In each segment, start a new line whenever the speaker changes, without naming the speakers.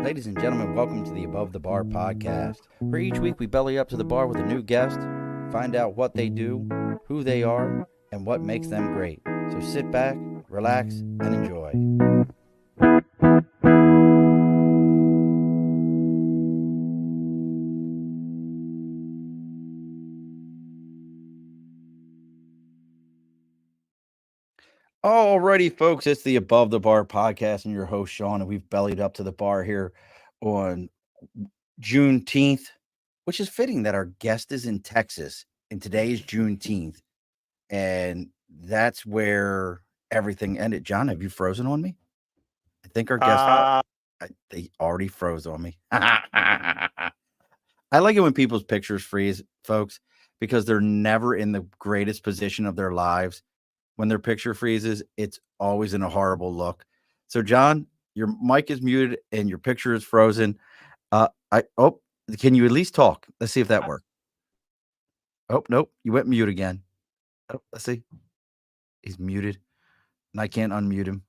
Ladies and gentlemen, welcome to the Above the Bar podcast, where each week we belly up to the bar with a new guest, find out what they do, who they are, and what makes them great. So sit back, relax, and enjoy. Alrighty, folks, it's the Above the Bar podcast and your host, Sean, and we've bellied up to the bar here on Juneteenth, which is fitting that our guest is in Texas, and today is Juneteenth, and that's where everything ended. John, have you frozen on me? I think our guest, they already froze on me. I like it when people's pictures freeze, folks, because they're never in the greatest position of their lives. When their picture freezes, it's always in a horrible look. So, John, your mic is muted and your picture is frozen. Can you at least talk? Let's see if that works. Oh, nope, you went mute again. Oh, let's see. He's muted, and I can't unmute him.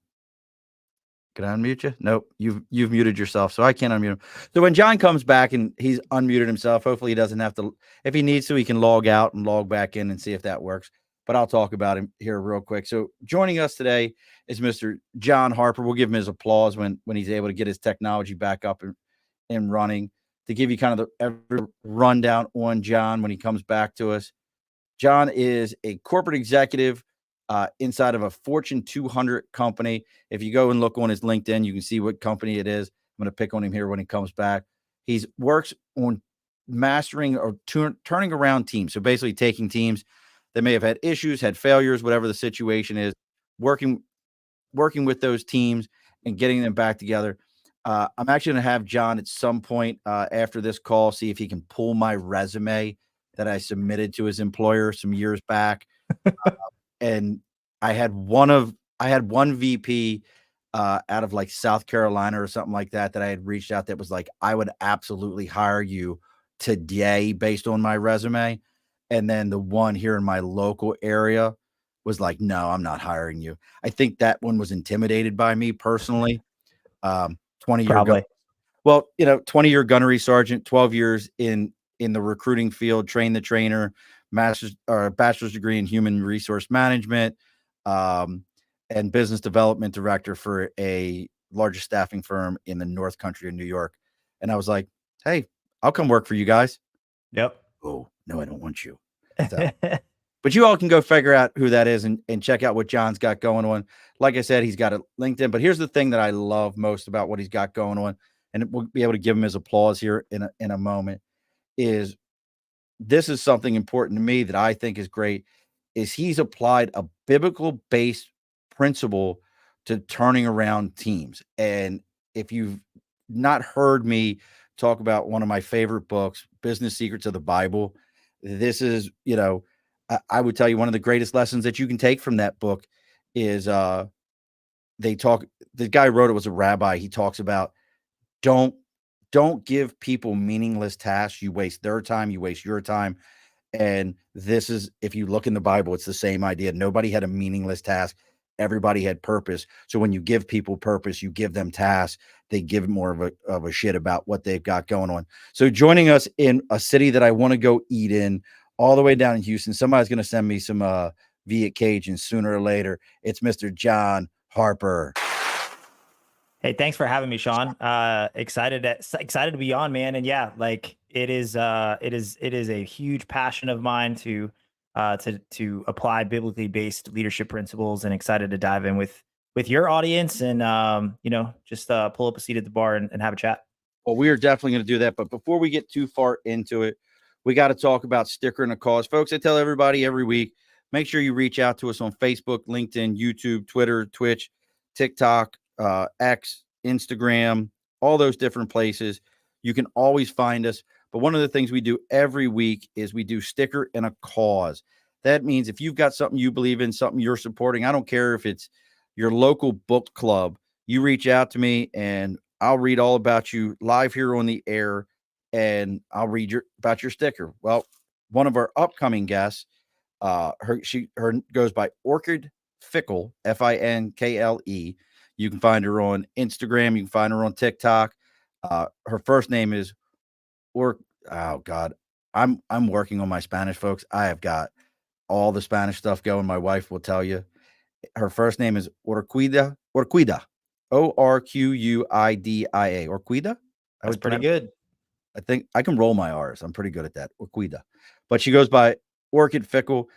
Can I unmute you? Nope, you've muted yourself, so I can't unmute him. So when John comes back and he's unmuted himself, hopefully he doesn't have to. If he needs to, he can log out and log back in and see if that works. But I'll talk about him here real quick. So joining us today is Mr. Jon Harper. We'll give him his applause when he's able to get his technology back up and running, to give you kind of every rundown on John when he comes back to us. John is a corporate executive inside of a Fortune 200 company. If you go and look on his LinkedIn, you can see what company it is. I'm going to pick on him here when he comes back. He works on mastering or turning around teams. So basically taking teams that may have had issues, had failures, whatever the situation is, working with those teams and getting them back together. I'm actually going to have John at some point after this call see if he can pull my resume that I submitted to his employer some years back. And I had one VP out of like South Carolina or something like that I had reached out that was like, I would absolutely hire you today based on my resume. And then the one here in my local area was like, no, I'm not hiring you. I think that one was intimidated by me personally. 20-year 20-year gunnery sergeant, 12 years in the recruiting field, train the trainer, bachelor's degree in human resource management, and business development director for a largest staffing firm in the North Country of New York. And I was like, hey, I'll come work for you guys.
Yep.
Oh, no, I don't want you. So, but you all can go figure out who that is and check out what John's got going on. Like I said, he's got a LinkedIn, but here's the thing that I love most about what he's got going on, and we'll be able to give him his applause here in a moment, is this is something important to me that I think is great, is he's applied a biblical-based principle to turning around teams. And if you've not heard me talk about one of my favorite books, Business Secrets of the Bible, this is, I would tell you one of the greatest lessons that you can take from that book is the guy who wrote it was a rabbi. He talks about don't give people meaningless tasks. You waste their time, you waste your time. And this is, if you look in the Bible, it's the same idea. Nobody had a meaningless task. Everybody had purpose. So when you give people purpose, you give them tasks, they give more of a shit about what they've got going on. So joining us in a city that I want to go eat in, all the way down in Houston, somebody's going to send me some Viet Cajun sooner or later. It's Mr. Jon Harper.
Hey, thanks for having me, Sean. Excited to be on, man. And yeah, like it is a huge passion of mine to apply biblically based leadership principles, and excited to dive in with your audience and just pull up a seat at the bar and have a chat.
Well, we are definitely going to do that. But before we get too far into it, we got to talk about Sticker and a Cause. Folks, I tell everybody every week, make sure you reach out to us on Facebook, LinkedIn, YouTube, Twitter, Twitch, TikTok, X, Instagram, all those different places. You can always find us. But one of the things we do every week is we do Sticker and a Cause. That means if you've got something you believe in, something you're supporting, I don't care if it's your local book club, you reach out to me and I'll read all about you live here on the air, and I'll read about your sticker. Well, one of our upcoming guests, her goes by Orchid Fickle, Finkle. You can find her on Instagram. You can find her on TikTok. Her first name is or oh God, I'm working on my Spanish, folks. I have got all the Spanish stuff going. My wife will tell you. Her first name is Orquida, Orquida, Orquida. I
That's
would
pretty
pronounce.
good.
I think I can roll my R's. I'm pretty good at that. Orquida, but she goes by Orchid Fickle.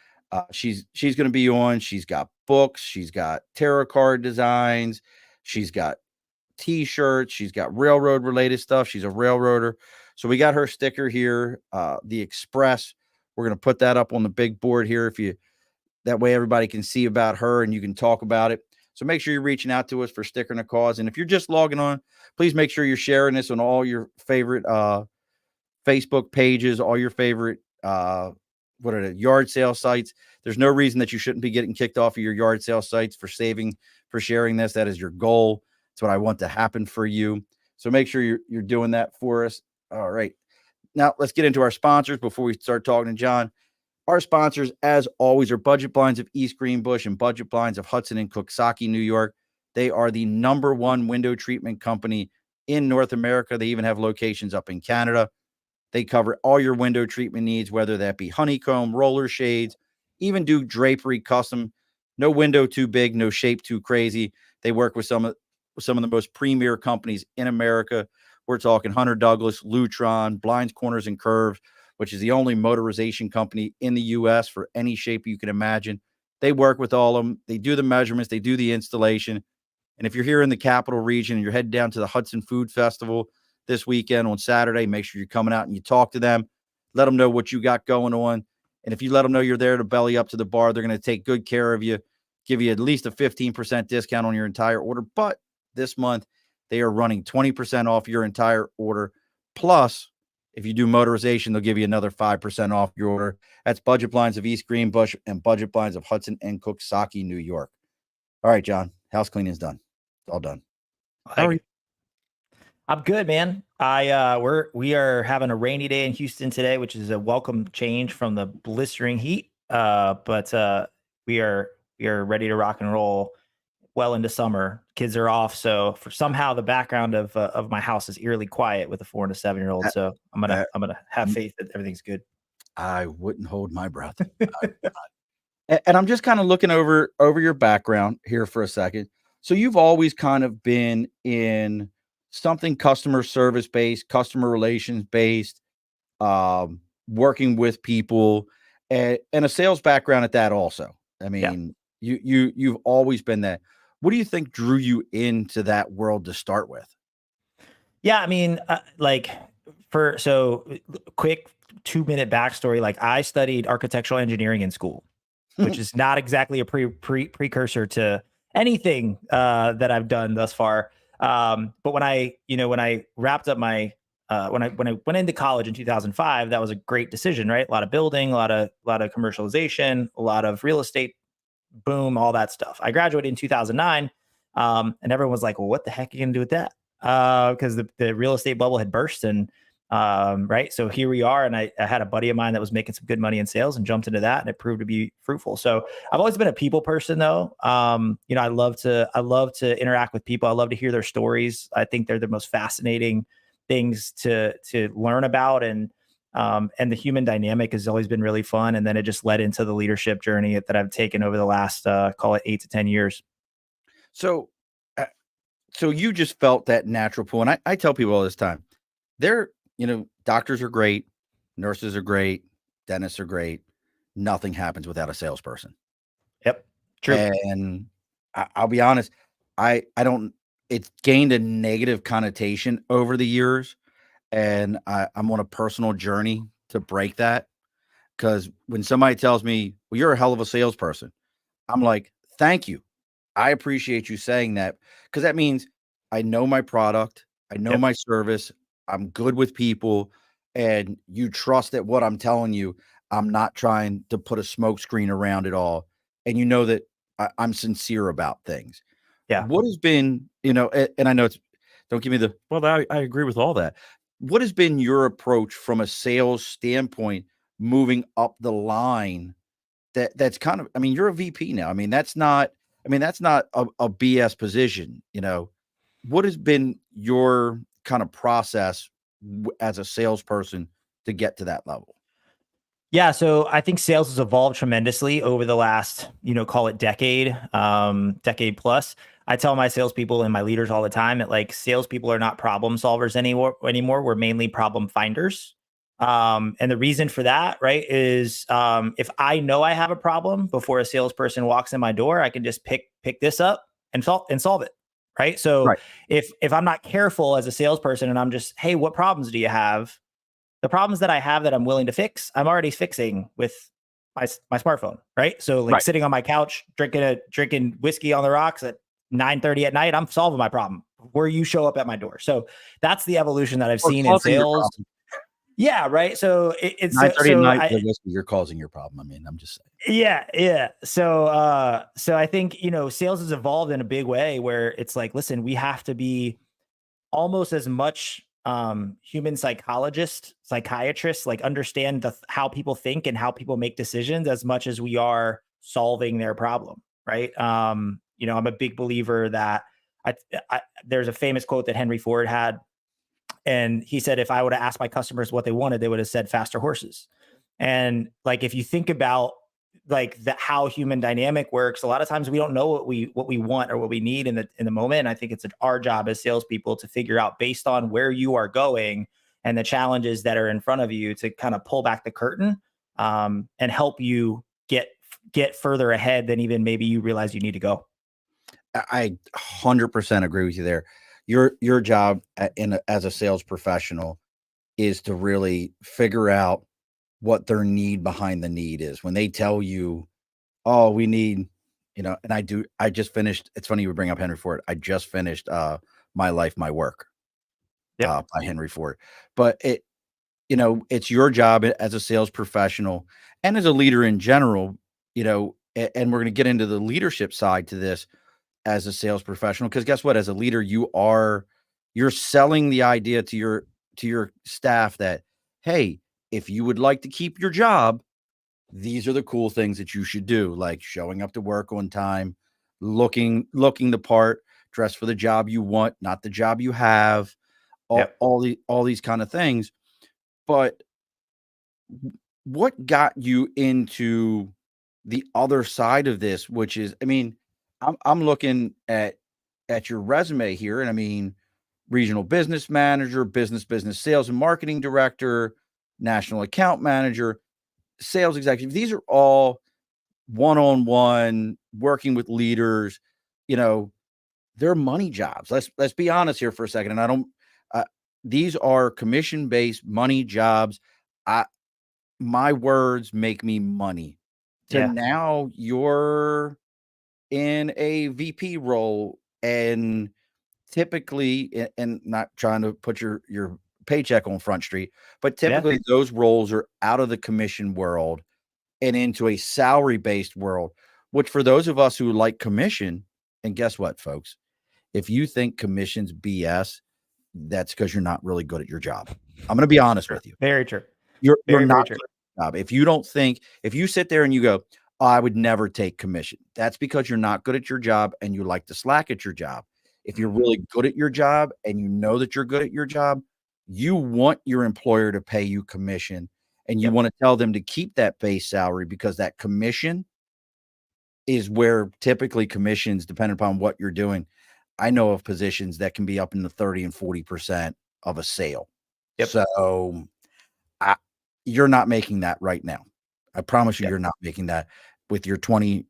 She's going to be on. She's got books. She's got tarot card designs. She's got T-shirts. She's got railroad related stuff. She's a railroader. So we got her sticker here, the Express. We're going to put that up on the big board here. That way everybody can see about her and you can talk about it. So make sure you're reaching out to us for sticker and a cause. And if you're just logging on, please make sure you're sharing this on all your favorite Facebook pages, all your favorite what are the yard sale sites. There's no reason that you shouldn't be getting kicked off of your yard sale sites for sharing this. That is your goal. It's what I want to happen for you. So make sure you're doing that for us. All right. Now let's get into our sponsors before we start talking to Jon. Our sponsors, as always, are Budget Blinds of East Greenbush and Budget Blinds of Hudson and Coxsackie, New York. They are the #1 window treatment company in North America. They even have locations up in Canada. They cover all your window treatment needs, whether that be honeycomb, roller shades, even do drapery custom. No window too big, no shape too crazy. They work with some of the most premier companies in America. We're talking Hunter Douglas, Lutron, Blinds, Corners, and Curves, which is the only motorization company in the U.S. for any shape you can imagine. They work with all of them. They do the measurements. They do the installation. And if you're here in the capital region and you're heading down to the Hudson Food Festival this weekend on Saturday, make sure you're coming out and you talk to them. Let them know what you got going on. And if you let them know you're there to belly up to the bar, they're going to take good care of you, give you at least a 15% discount on your entire order. But this month, they are running 20% off your entire order. Plus, if you do motorization, they'll give you another 5% off your order. That's Budget Blinds of East Greenbush and Budget Blinds of Hudson and Coxsackie, New York. All right, Jon, house cleaning is done. It's all done. How are you?
I'm good, man. We are having a rainy day in Houston today, which is a welcome change from the blistering heat. But we are ready to rock and roll well into summer. Kids are off, so for somehow the background of my house is eerily quiet with a 4 and a 7-year-old. So I'm gonna have faith that everything's good.
I wouldn't hold my breath. And I'm just kind of looking over your background here for a second. So you've always kind of been in something customer service based, customer relations based, working with people, and a sales background at that also. I mean, you've always been that. What do you think drew you into that world to start with?
Yeah, I mean, quick 2-minute backstory. Like, I studied architectural engineering in school, which is not exactly a precursor to anything that I've done thus far. But when I wrapped up my when I went into college in 2005, that was a great decision, right? A lot of building, a lot of commercialization, a lot of real estate boom, all that stuff. I graduated in 2009, and everyone was like, "Well, what the heck are you gonna do with that?" Because the real estate bubble had burst, and right. So here we are, and I had a buddy of mine that was making some good money in sales, and jumped into that, and it proved to be fruitful. So I've always been a people person, though. I love to interact with people. I love to hear their stories. I think they're the most fascinating things to learn about, and the human dynamic has always been really fun. And then it just led into the leadership journey that I've taken over the last, call it 8 to 10 years.
So, so you just felt that natural pull. And I tell people all this time, doctors are great, nurses are great, dentists are great. Nothing happens without a salesperson.
Yep. True.
And I'll be honest, I don't, it's gained a negative connotation over the years. And I'm on a personal journey to break that. Because when somebody tells me, well, you're a hell of a salesperson, I'm like, thank you. I appreciate you saying that, because that means I know my product, I know my service, I'm good with people, and you trust that what I'm telling you, I'm not trying to put a smoke screen around it all. And you know that I'm sincere about things.
Yeah.
What has been, and I know don't give me well, I agree with all that. What has been your approach from a sales standpoint moving up the line? That's kind of, I mean, you're a VP now. I mean, that's not a BS position. What has been your kind of process as a salesperson to get to that level?
Yeah, so I think sales has evolved tremendously over the last, call it decade, decade plus. I tell my salespeople and my leaders all the time that like salespeople are not problem solvers anymore. We're mainly problem finders. And the reason for that, right, is if I know I have a problem before a salesperson walks in my door, I can just pick this up and solve it. Right. So
Right.
if I'm not careful as a salesperson and I'm just, hey, what problems do you have? The problems that I have that I'm willing to fix, I'm already fixing with my smartphone, right? So like
Right.
sitting on my couch, drinking whiskey on the rocks at 9:30 at night, I'm solving my problem where you show up at my door. So that's the evolution that I've
Or
seen in
causing your
sales.
problem.
Yeah, right. So it's
9:30 at
so
night
I
with a whiskey, you're causing your problem. I mean, I'm just saying.
yeah. So I think sales has evolved in a big way where it's like, listen, we have to be almost as much human psychiatrists, like understand how people think and how people make decisions as much as we are solving their problem, right? I'm a big believer that I, there's a famous quote that Henry Ford had, and he said, if I would have asked my customers what they wanted, they would have said faster horses. And like, if you think about like how human dynamic works, a lot of times we don't know what we want or what we need in the moment. And I think it's our job as salespeople to figure out based on where you are going and the challenges that are in front of you to kind of pull back the curtain and help you get further ahead than even maybe you realize you need to go.
I 100% agree with you there. Your job as a sales professional is to really figure out what their need behind the need is. When they tell you, "Oh, we need," and I just finished. It's funny you bring up Henry Ford. I just finished My Life, My Work
Yep.
by Henry Ford. But it's your job as a sales professional and as a leader in general, and we're going to get into the leadership side to this as a sales professional, because guess what? As a leader, you're selling the idea to your staff that, hey, if you would like to keep your job, these are the cool things that you should do, like showing up to work on time, looking the part, dress for the job you want, not the job you have,
Yep.
all these kind of things. But what got you into the other side of this, which is, I mean, I'm looking at your resume here, and I mean, regional business manager, business sales and marketing director, national account manager, sales executive. These are all one-on-one working with leaders. You know, they're money jobs. Let's be honest here for a second. And I don't. These are commission-based money jobs. I My words make me money. To
Yeah.
now you're in a VP role, and typically, and not trying to put your paycheck on Front Street, but
Yeah.
typically those roles are out of the commission world and into a salary-based world, which for those of us who like commission, and guess what, folks? If you think commission's BS, that's because you're not really good at your job. I'm gonna be honest
True.
with you.
Very true.
You're
Very, very
not
true.
good at your job. If you sit there and you go, "Oh, I would never take commission," that's because you're not good at your job and you like to slack at your job. If you're
Mhm.
really good at your job and you know that you're good at your job, you want your employer to pay you commission, and you
Yep.
wanna tell them to keep that base salary, because that commission is where typically commissions, depending upon what you're doing, I know of positions that can be up in the 30 and 40% of a sale.
Yep.
So I you're not making that right now. I promise you,
Yep.
you're not making that with your 20,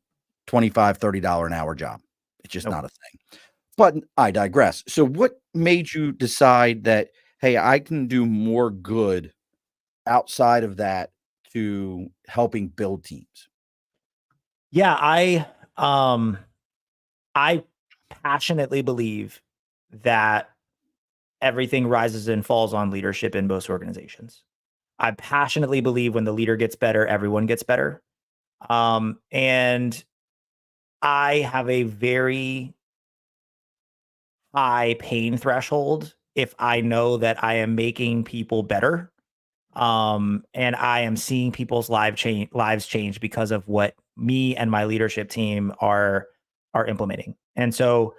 25, $30 an hour job. It's just
Nope.
not a thing. But I digress. So what made you decide that, hey, I can do more good outside of that to helping build teams?
Yeah, um I passionately believe that everything rises and falls on leadership in most organizations. I passionately believe when the leader gets better, everyone gets better. And I have a very high pain threshold if I know that I am making people better. And I am seeing people's lives change because of what me and my leadership team are implementing. And so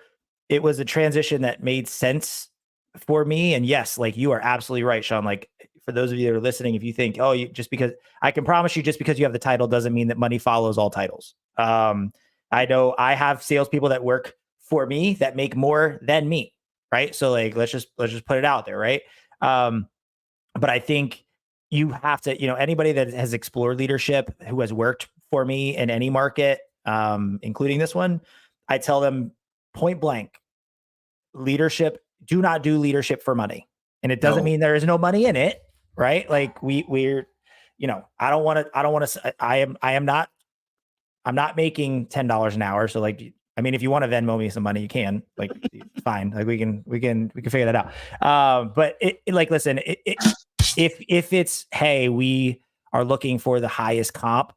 it was a transition that made sense for me, and yes, like you are absolutely right, Sean. Like for those of you that are listening, if you think, oh, just because I can promise you, just because you have the title doesn't mean that money follows all titles. I know I have salespeople that work for me that make more than me, right? So like let's just put it out there, right? But I think you have to, anybody that has explored leadership who has worked for me in any market, including this one, I tell them point blank, leadership, do not do leadership for money. And it doesn't mean there is no money in it, right? Like we're, I'm not making $10 an hour. So like, I mean, if you want to Venmo me some money, you can, like, fine. Like we can figure that out. But like, listen, if it's, hey, we are looking for the highest comp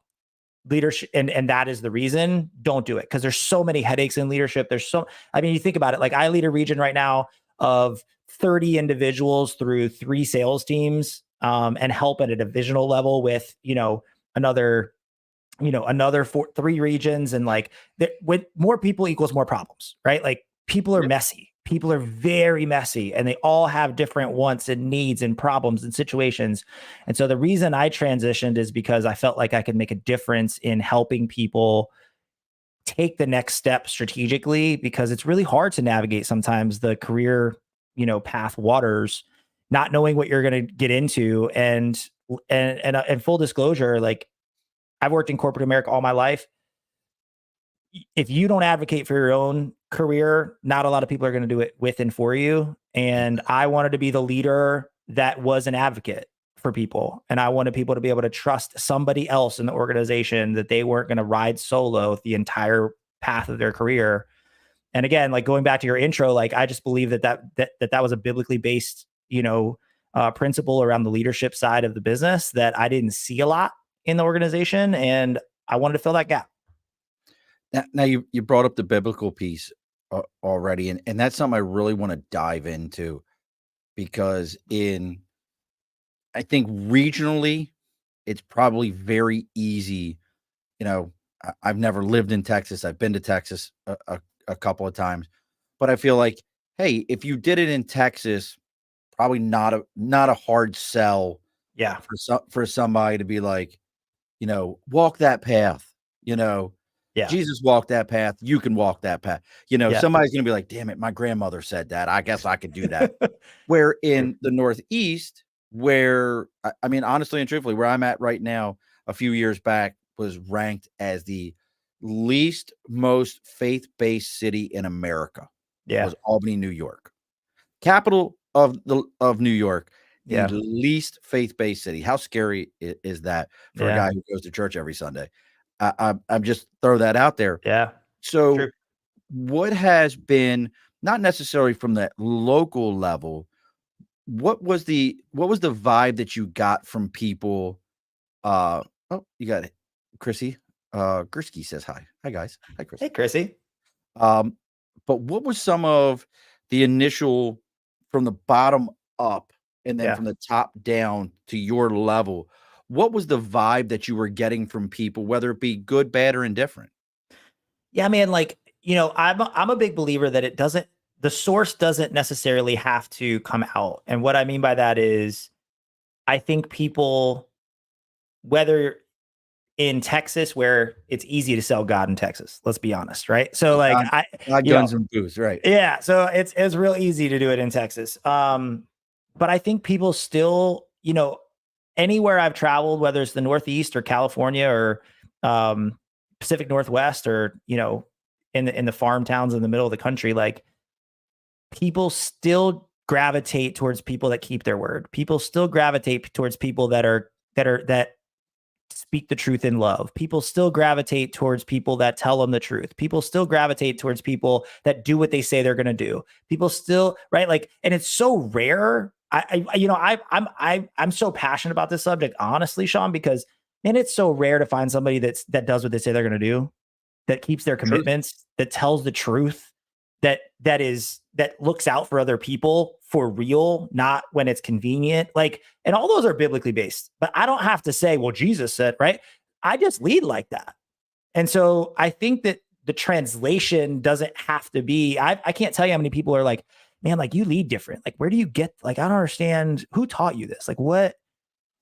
leadership, and that is the reason, don't do it. Because there's so many headaches in leadership. I mean, you think about it, like I lead a region right now of 30 individuals through 3 sales teams, and help at a divisional level with, another 3 regions. And like with more people equals more problems, right? Like people are messy. People are very messy, and they all have different wants and needs and problems and situations. And so the reason I transitioned is because I felt like I could make a difference in helping people take the next step strategically, because it's really hard to navigate sometimes the career, path waters, not knowing what you're going to get into. And full disclosure, like I've worked in corporate America all my life. If you don't advocate for your own career, not a lot of people are going to do it with and for you. And I wanted to be the leader that was an advocate for people. And I wanted people to be able to trust somebody else in the organization, that they weren't going to ride solo the entire path of their career. And again, like going back to your intro, like I just believe that was a biblically based, principle around the leadership side of the business that I didn't see a lot in the organization. And I wanted to fill that gap.
Now you brought up the biblical piece already, and that's something I really want to dive into, because I think regionally, it's probably very easy. I've never lived in Texas. I've been to Texas a couple of times, but I feel like, hey, if you did it in Texas, probably not a hard sell.
Yeah.
For somebody to be like, walk that path,
Yeah.
Jesus walked that path. You can walk that path. Somebody's going to be like, damn it, my grandmother said that. I guess I could do that. Where in the Northeast, where, I mean, honestly and truthfully, where I'm at right now, a few years back was ranked as the least most faith-based city in America.
Yeah.
Was Albany, New York. Capital of New York, the least faith-based city. How scary is that for a guy who goes to church every Sunday? I'm just throw that out there.
Yeah.
So
True.
what has been, not necessarily from that local level, what was the vibe that you got from people? Oh, you got it. Chrissy. Grisky says hi. Hi guys. Hi, Chris.
Hey, Chrissy.
But what was some of the initial, from the bottom up and then from the top down to your level? What was the vibe that you were getting from people, whether it be good, bad, or indifferent?
Yeah, man. Like, I'm a big believer that the source doesn't necessarily have to come out. And what I mean by that is, I think people, whether in Texas, where it's easy to sell God in Texas, let's be honest, right? So like
guns and booze, right?
Yeah. So it's real easy to do it in Texas. But I think people still, anywhere I've traveled, whether it's the Northeast or California or Pacific Northwest, or in the farm towns in the middle of the country, like people still gravitate towards people that keep their word. People still gravitate towards people that speak the truth in love. People still gravitate towards people that tell them the truth. People still gravitate towards people that do what they say they're going to do. People still, right? Like, and it's so rare. I'm so passionate about this subject, honestly, Sean, because man, it's so rare to find somebody that does what they say they're going to do, that keeps their commitments, that tells the truth, that looks out for other people for real, not when it's convenient. Like, and all those are biblically based, but I don't have to say, well, Jesus said, right? I just lead like that. And so I think that the translation doesn't have to be, I can't tell you how many people are like, man, like you lead different. Like, where do you get, like, I don't understand who taught you this? Like what?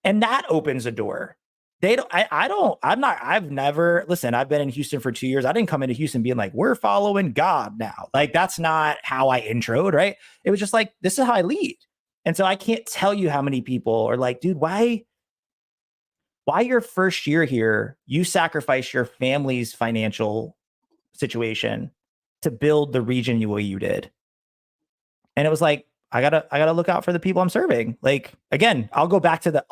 And that opens a door. They don't, I don't, I'm not, I've never, listen, I've been in Houston for 2 years. I didn't come into Houston being like, we're following God now. Like, that's not how I introed, right? It was just like, this is how I lead. And so I can't tell you how many people are like, dude, why your first year here, you sacrifice your family's financial situation to build the region the way you did. And it was like, I gotta look out for the people I'm serving. Like, again, I'll go back to the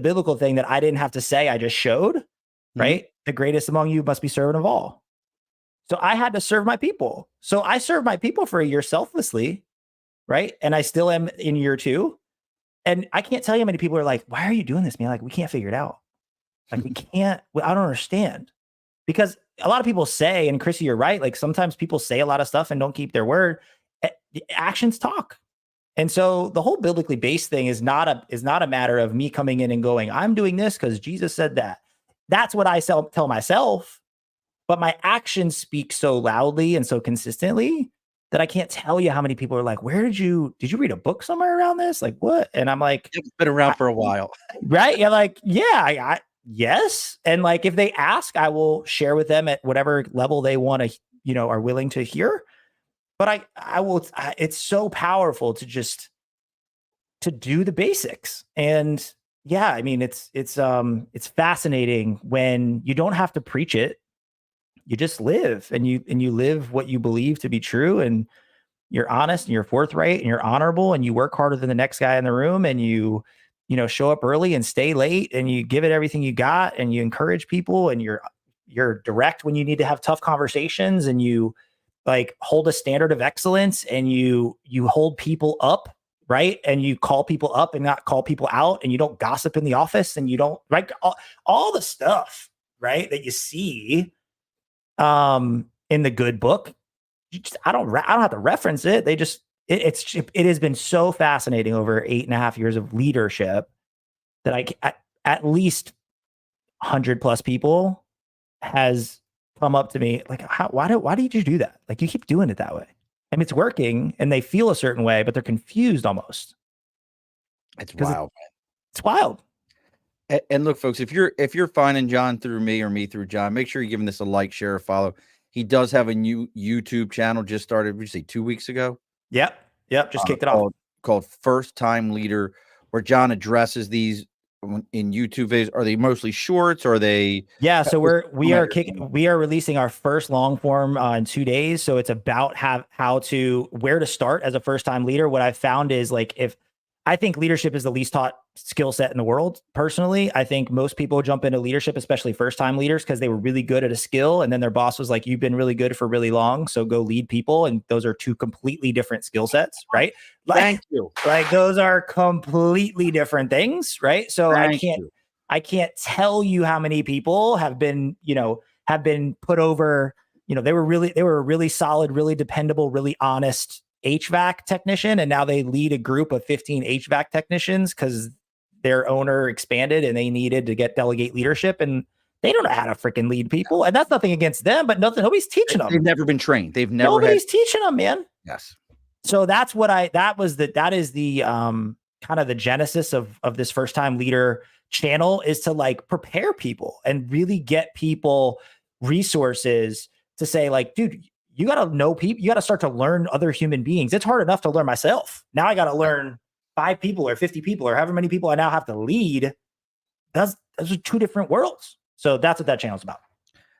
biblical thing that I didn't have to say. I just showed, right? The greatest among you must be servant of all. So I had to serve my people. So I served my people for a year selflessly, right? And I still am in year 2. And I can't tell you how many people are like, why are you doing this, man? Like, we can't figure it out. Like, I don't understand. Because a lot of people say, and Chrissy, you're right. Like, sometimes people say a lot of stuff and don't keep their word. Actions talk. And so the whole biblically based thing is not a matter of me coming in and going, I'm doing this because Jesus said that. That's what I tell myself. But my actions speak so loudly and so consistently that I can't tell you how many people are like, did you read a book somewhere around this? Like, what? And I'm like,
It's been around for a while.
Right. Yeah. Like, yeah, yes. And like, if they ask, I will share with them at whatever level they want to, are willing to hear. But it's so powerful to do the basics. And yeah, I mean, it's fascinating when you don't have to preach it. You just live and you live what you believe to be true, and you're honest and you're forthright and you're honorable and you work harder than the next guy in the room, and you show up early and stay late and you give it everything you got, and you encourage people, and you're direct when you need to have tough conversations, and you like hold a standard of excellence, and you hold people up, right? And you call people up and not call people out, and you don't gossip in the office, and you don't, right? All the stuff, right, that you see in the good book. I don't have to reference it. It has been so fascinating over 8.5 years of leadership that at least 100 plus people has come up to me like, why did you do that? Like, you keep doing it that way. I mean, it's working and they feel a certain way, but they're confused almost.
It's wild.
It's wild.
And look, folks, if you're finding Jon through me or me through Jon, make sure you're giving this a like, share, a follow. He does have a new YouTube channel, just started, would you say 2 weeks ago?
Yep. Just kicked it off.
Called First Time Leader, where Jon addresses these in YouTube videos. Are they mostly shorts? Or are they?
Yeah. So we are releasing our first long form in 2 days. So it's about where to start as a first time leader. What I've found is, like, I think leadership is the least taught skill set in the world. Personally, I think most people jump into leadership, especially first-time leaders, because they were really good at a skill, and then their boss was like, "You've been really good for really long, so go lead people." And those are two completely different skill sets, right?
Thank you.
Like, those are completely different things, right? So I can't tell you how many people have been put over. They were a really solid, really dependable, really honest HVAC technician, and now they lead a group of 15 HVAC technicians because their owner expanded and they needed to delegate leadership, and they don't know how to freaking lead people. And that's nothing against them, but nobody's teaching them.
They've never been trained.
Nobody's teaching them, man.
Yes.
So that is the kind of the genesis of this first time leader channel, is to like prepare people and really get people resources to say, like, dude, you got to know people. You got to start to learn other human beings. It's hard enough to learn myself. Now I got to learn 5 people or 50 people or however many people I now have to lead. Those are 2 different worlds. So that's what that channel's about.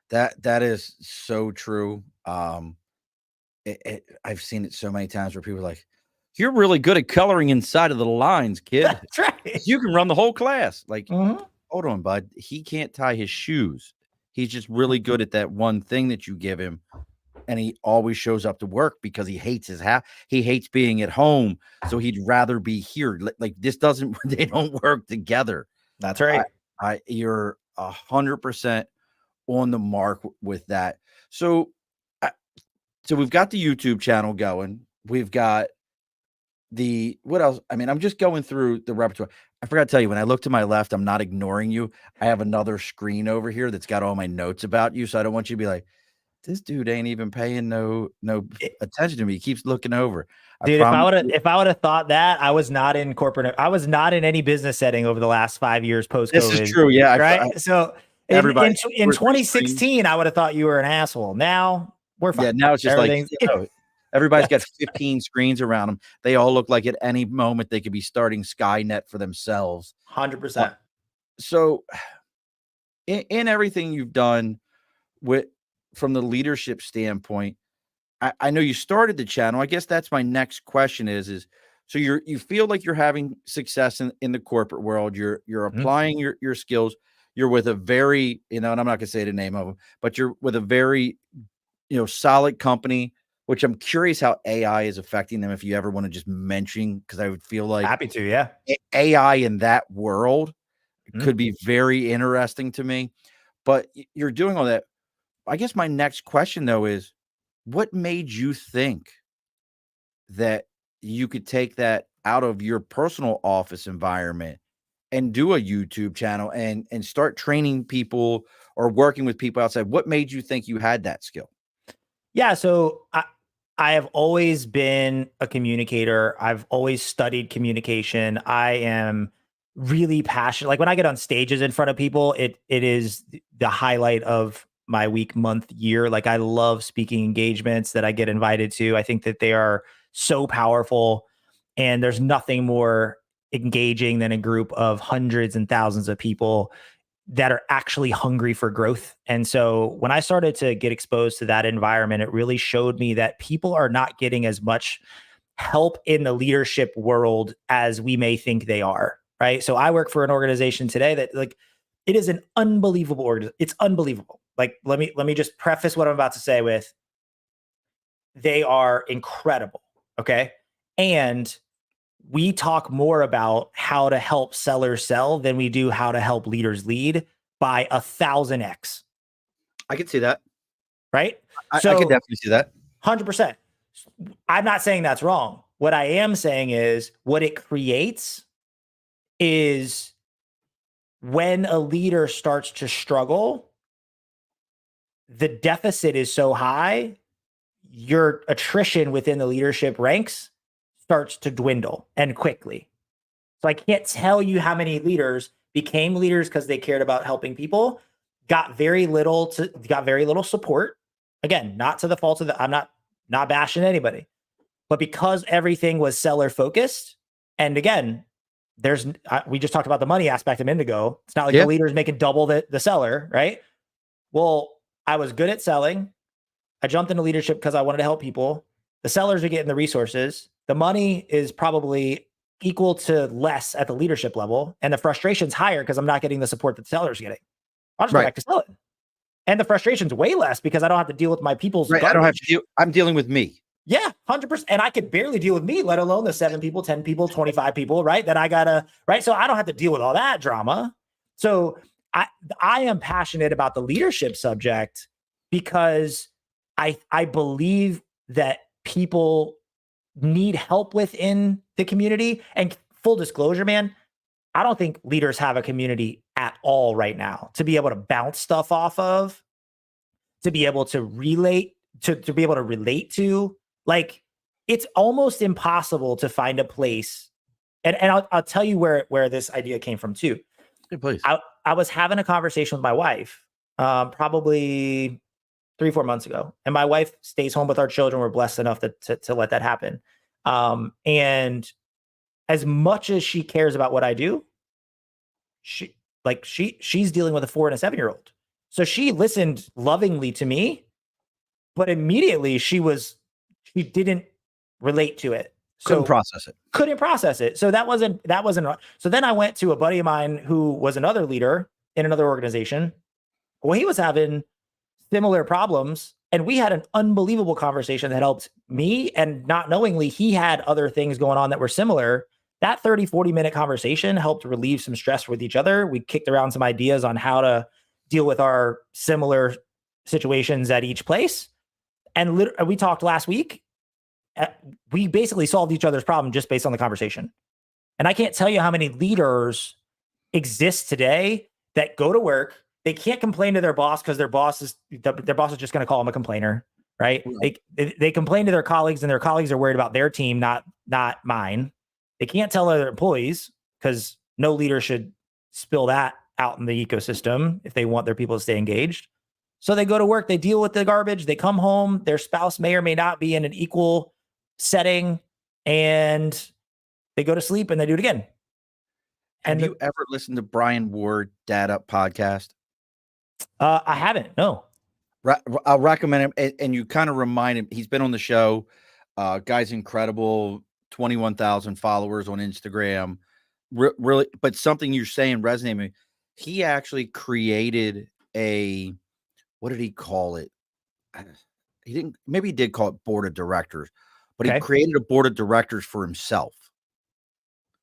That is so true. I've seen it so many times where people are like, "You're really good at coloring inside of the lines, kid.
That's right.
You can run the whole class." Like, hold on, bud. He can't tie his shoes. He's just really good at that one thing that you give him. And he always shows up to work because he hates he hates being at home. So he'd rather be here. Like, this they don't work together.
That's right.
You're 100% on the mark with that. So we've got the YouTube channel going. We've got what else? I mean, I'm just going through the repertoire. I forgot to tell you, when I look to my left, I'm not ignoring you. I have another screen over here that's got all my notes about you. So I don't want you to be like, this dude ain't even paying no attention to me. He keeps looking over. I
Dude,
promise.
if I would have thought that, I was not in corporate. I was not in any business setting over the last 5 years post
This is
COVID.
true. Yeah.
Right. So in
Everybody.
2016, I would have thought you were an asshole. Now we're fine.
Yeah. Now it's just
Everything's
everybody's got 15 screens around them. They all look like at any moment they could be starting Skynet for themselves.
100%.
So in everything you've done from the leadership standpoint, I know you started the channel. I guess that's my next question is so you feel like you're having success in the corporate world. You're applying your skills. You're with a very, and I'm not going to say the name of them, but you're with a very, solid company, which I'm curious how AI is affecting them. If you ever want to just mention, because I would feel like
happy to, yeah.
AI in that world could be very interesting to me, but you're doing all that. I guess my next question though is, what made you think that you could take that out of your personal office environment and do a YouTube channel and start training people or working with people outside? What made you think you had that skill?
Yeah. So I have always been a communicator. I've always studied communication. I am really passionate. Like when I get on stages in front of people, it is the highlight of my week, month, year. Like I love speaking engagements that I get invited to. I think that they are so powerful, and there's nothing more engaging than a group of hundreds and thousands of people that are actually hungry for growth. And so when I started to get exposed to that environment, it really showed me that people are not getting as much help in the leadership world as we may think they are. Right. So I work for an organization today that it is an unbelievable organization. It's unbelievable. Like, let me just preface what I'm about to say with, they are incredible. Okay. And we talk more about how to help sellers sell than we do how to help leaders lead by 1,000x.
I can see that.
Right.
I can definitely see that.
100%. I'm not saying that's wrong. What I am saying is what it creates is when a leader starts to struggle, the deficit is so high, your attrition within the leadership ranks starts to dwindle, and quickly. So I can't tell you how many leaders became leaders because they cared about helping people, got very little support. Again, not to the fault of I'm not bashing anybody, but because everything was seller focused. And again, we just talked about the money aspect a minute ago. It's not like the leader is making double the seller, right? Well, I was good at selling. I jumped into leadership because I wanted to help people. The sellers are getting the resources. The money is probably equal to less at the leadership level, and the frustration's higher because I'm not getting the support that the seller's getting. I'll just go back to selling. And the frustration's way less because I don't have to deal with my people's garbage.
I don't have to I'm dealing with me.
Yeah, 100%. And I could barely deal with me, let alone the 7 people, 10 people, 25 people, right? That I gotta, right? So I don't have to deal with all that drama. So I am passionate about the leadership subject because I believe that people need help within the community. And full disclosure, man, I don't think leaders have a community at all right now to be able to bounce stuff off of, to be able to relate to be able to relate to. Like, it's almost impossible to find a place. And I'll tell you where this idea came from too.
Yeah, please.
I was having a conversation with my wife, probably 3-4 months ago, and my wife stays home with our children. We're blessed enough to let that happen. And as much as she cares about what I do, she's dealing with a 4 and a 7-year-old. So she listened lovingly to me, but immediately she didn't relate to it.
Couldn't process it.
So that wasn't. So then I went to a buddy of mine who was another leader in another organization. Well, he was having similar problems, and we had an unbelievable conversation that helped me. And not knowingly, he had other things going on that were similar. That 30-40 minute conversation helped relieve some stress with each other. We kicked around some ideas on how to deal with our similar situations at each place. And we talked last week. We basically solved each other's problem just based on the conversation. And I can't tell you how many leaders exist today that go to work, they can't complain to their boss because their boss is just going to call them a complainer, right?
Right.
They complain to their colleagues, and their colleagues are worried about their team, not mine. They can't tell other employees because no leader should spill that out in the ecosystem if they want their people to stay engaged. So they go to work, they deal with the garbage, they come home, their spouse may or may not be in an equal setting, and they go to sleep and they do it again.
Have you ever listened to Brian Ward Dad Up podcast?
I haven't. No.
I'll recommend him, and you kind of remind him. He's been on the show. Guy's incredible. 21,000 followers on Instagram. Really, but something you're saying resonated with me. He actually created a, what did he call it? He didn't. Maybe he did call it board of directors, but he created a board of directors for himself.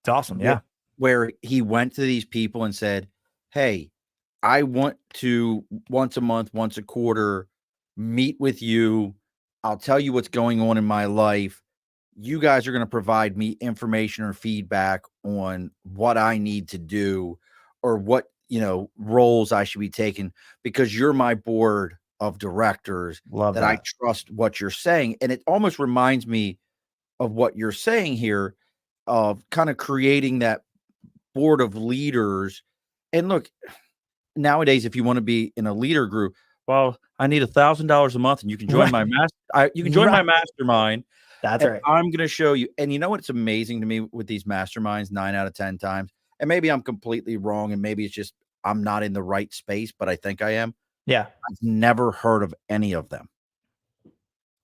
It's awesome. Yeah.
Where he went to these people and said, "Hey, I want to once a month, once a quarter, meet with you. I'll tell you what's going on in my life. You guys are going to provide me information or feedback on what I need to do or what, roles I should be taking, because you're my board of directors.
Love that.
I trust what you're saying." And it almost reminds me of what you're saying here, of kind of creating that board of leaders. And look, nowadays, if you want to be in a leader group, well, I need $1,000 a month, and you can join my my mastermind.
That's right.
I'm going to show you. And you know what's amazing to me with these masterminds 9 out of 10 times, and maybe I'm completely wrong, and maybe it's just I'm not in the right space, but I think I am.
Yeah.
I've never heard of any of them.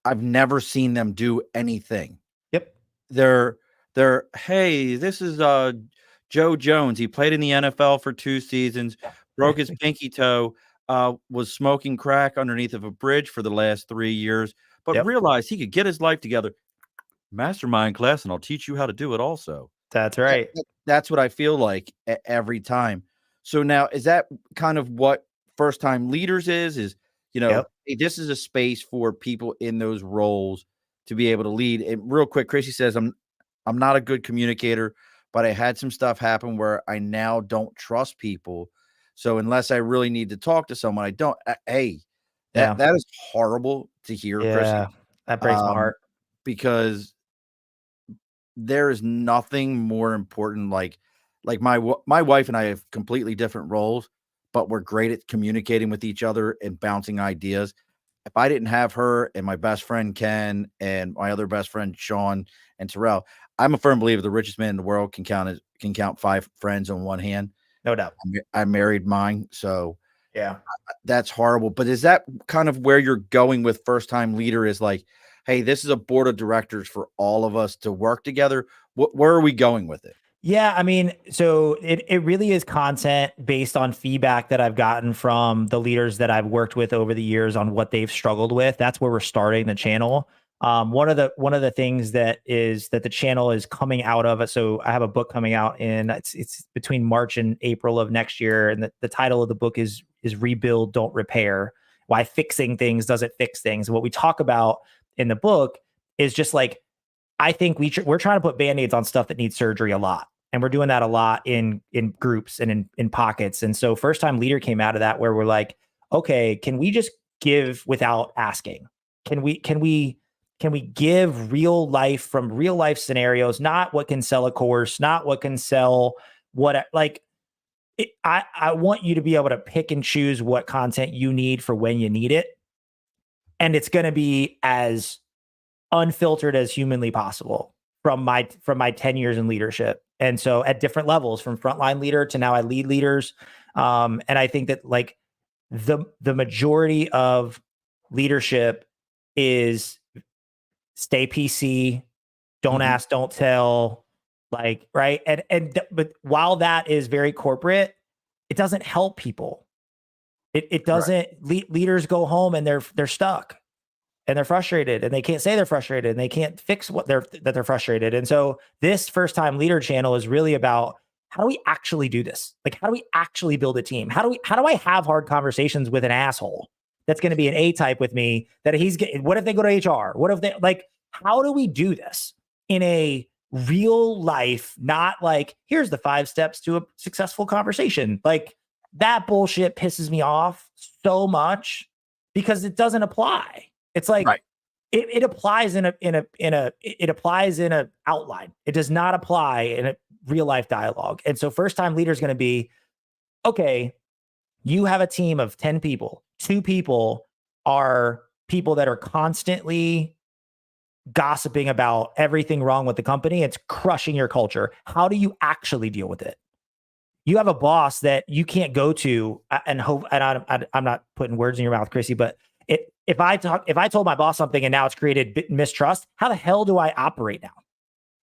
I've never seen them do anything.
Yep.
They're hey, this is Joe Jones. He played in the NFL for 2 seasons, broke his pinky toe, was smoking crack underneath of a bridge for the last 3 years, but realized he could get his life together. Mastermind class, and I'll teach you how to do it also.
That's right.
That's what I feel like every time. So now, is that kind of what first time leaders is, hey, this is a space for people in those roles to be able to lead. And real quick, Chrissy says, I'm not a good communicator, but I had some stuff happen where I now don't trust people. So unless I really need to talk to someone, I don't. That is horrible to hear, Chrissy.
That breaks my heart.
Because there is nothing more important. Like my wife and I have completely different roles, but we're great at communicating with each other and bouncing ideas. If I didn't have her and my best friend Ken and my other best friend Sean and Terrell, I'm a firm believer the richest man in the world can count 5 friends on one hand.
No doubt.
I married mine, so
yeah,
that's horrible. But is that kind of where you're going with first time leader? Is like, hey, this is a board of directors for all of us to work together. Where are we going with it?
Yeah, I mean, so it really is content based on feedback that I've gotten from the leaders that I've worked with over the years on what they've struggled with. That's where we're starting the channel. One of the things that the channel is coming out of. So I have a book coming out it's between March and April of next year, and the title of the book is Rebuild, Don't Repair: Why Fixing Things Doesn't Fix Things. And what we talk about in the book is just like, I think we're trying to put Band-Aids on stuff that needs surgery a lot. And we're doing that a lot in groups and in pockets. And so first time leader came out of that, where we're like, okay, can we just give without asking? Can we give real life from real life scenarios, not what can sell a course, not what can sell what, like, I want you to be able to pick and choose what content you need for when you need it. And it's going to be as unfiltered as humanly possible from my 10 years in leadership. And so at different levels, from frontline leader to now I lead leaders. And I think that like the majority of leadership is stay PC, don't ask, don't tell, like, right. But while that is very corporate, it doesn't help people. It doesn't. Leaders go home and they're stuck. And they're frustrated, and they can't say they're frustrated, and they can't fix that they're frustrated. And so this first time leader channel is really about, how do we actually do this? Like, how do we actually build a team? How do I have hard conversations with an asshole that's going to be an A type with me, that he's getting, what if they go to HR? What if they, like, how do we do this in a real life, not like, here's the 5 steps to a successful conversation. Like, that bullshit pisses me off so much because it doesn't apply. It's like,
Right.
it applies it applies in a outline. It does not apply in a real life dialogue. And so first time leader is going to be, okay, you have a team of 10 people. 2 people are people that are constantly gossiping about everything wrong with the company. It's crushing your culture. How do you actually deal with it? You have a boss that you can't go to and hope. And I'm not putting words in your mouth, Chrissy, but if I told my boss something and now it's created mistrust, how the hell do I operate now?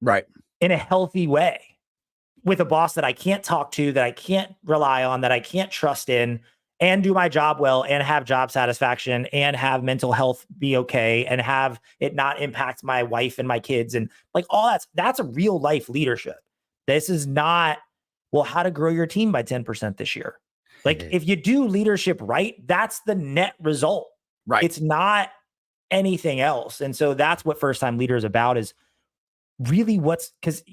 Right.
In a healthy way with a boss that I can't talk to, that I can't rely on, that I can't trust in, and do my job well and have job satisfaction and have mental health be okay and have it not impact my wife and my kids. And like all that's a real life leadership. This is not, well, how to grow your team by 10% this year. Like if you do leadership right, that's the net result.
Right.
It's not anything else. And so that's what first time leader is about, is really because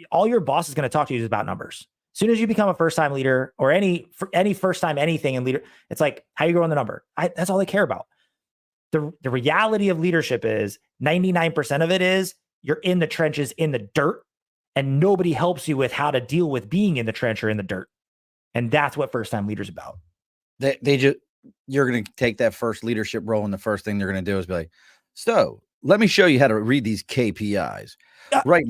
all your boss is going to talk to you is about numbers. As soon as you become a first time leader or any first time anything in leader, it's like, how you grow on the number. That's all they care about. The reality of leadership is 99% of it is you're in the trenches, in the dirt, and nobody helps you with how to deal with being in the trench or in the dirt. And that's what first time leaders about.
You're going to take that first leadership role, and the first thing they're going to do is be like, so let me show you how to read these KPIs. Right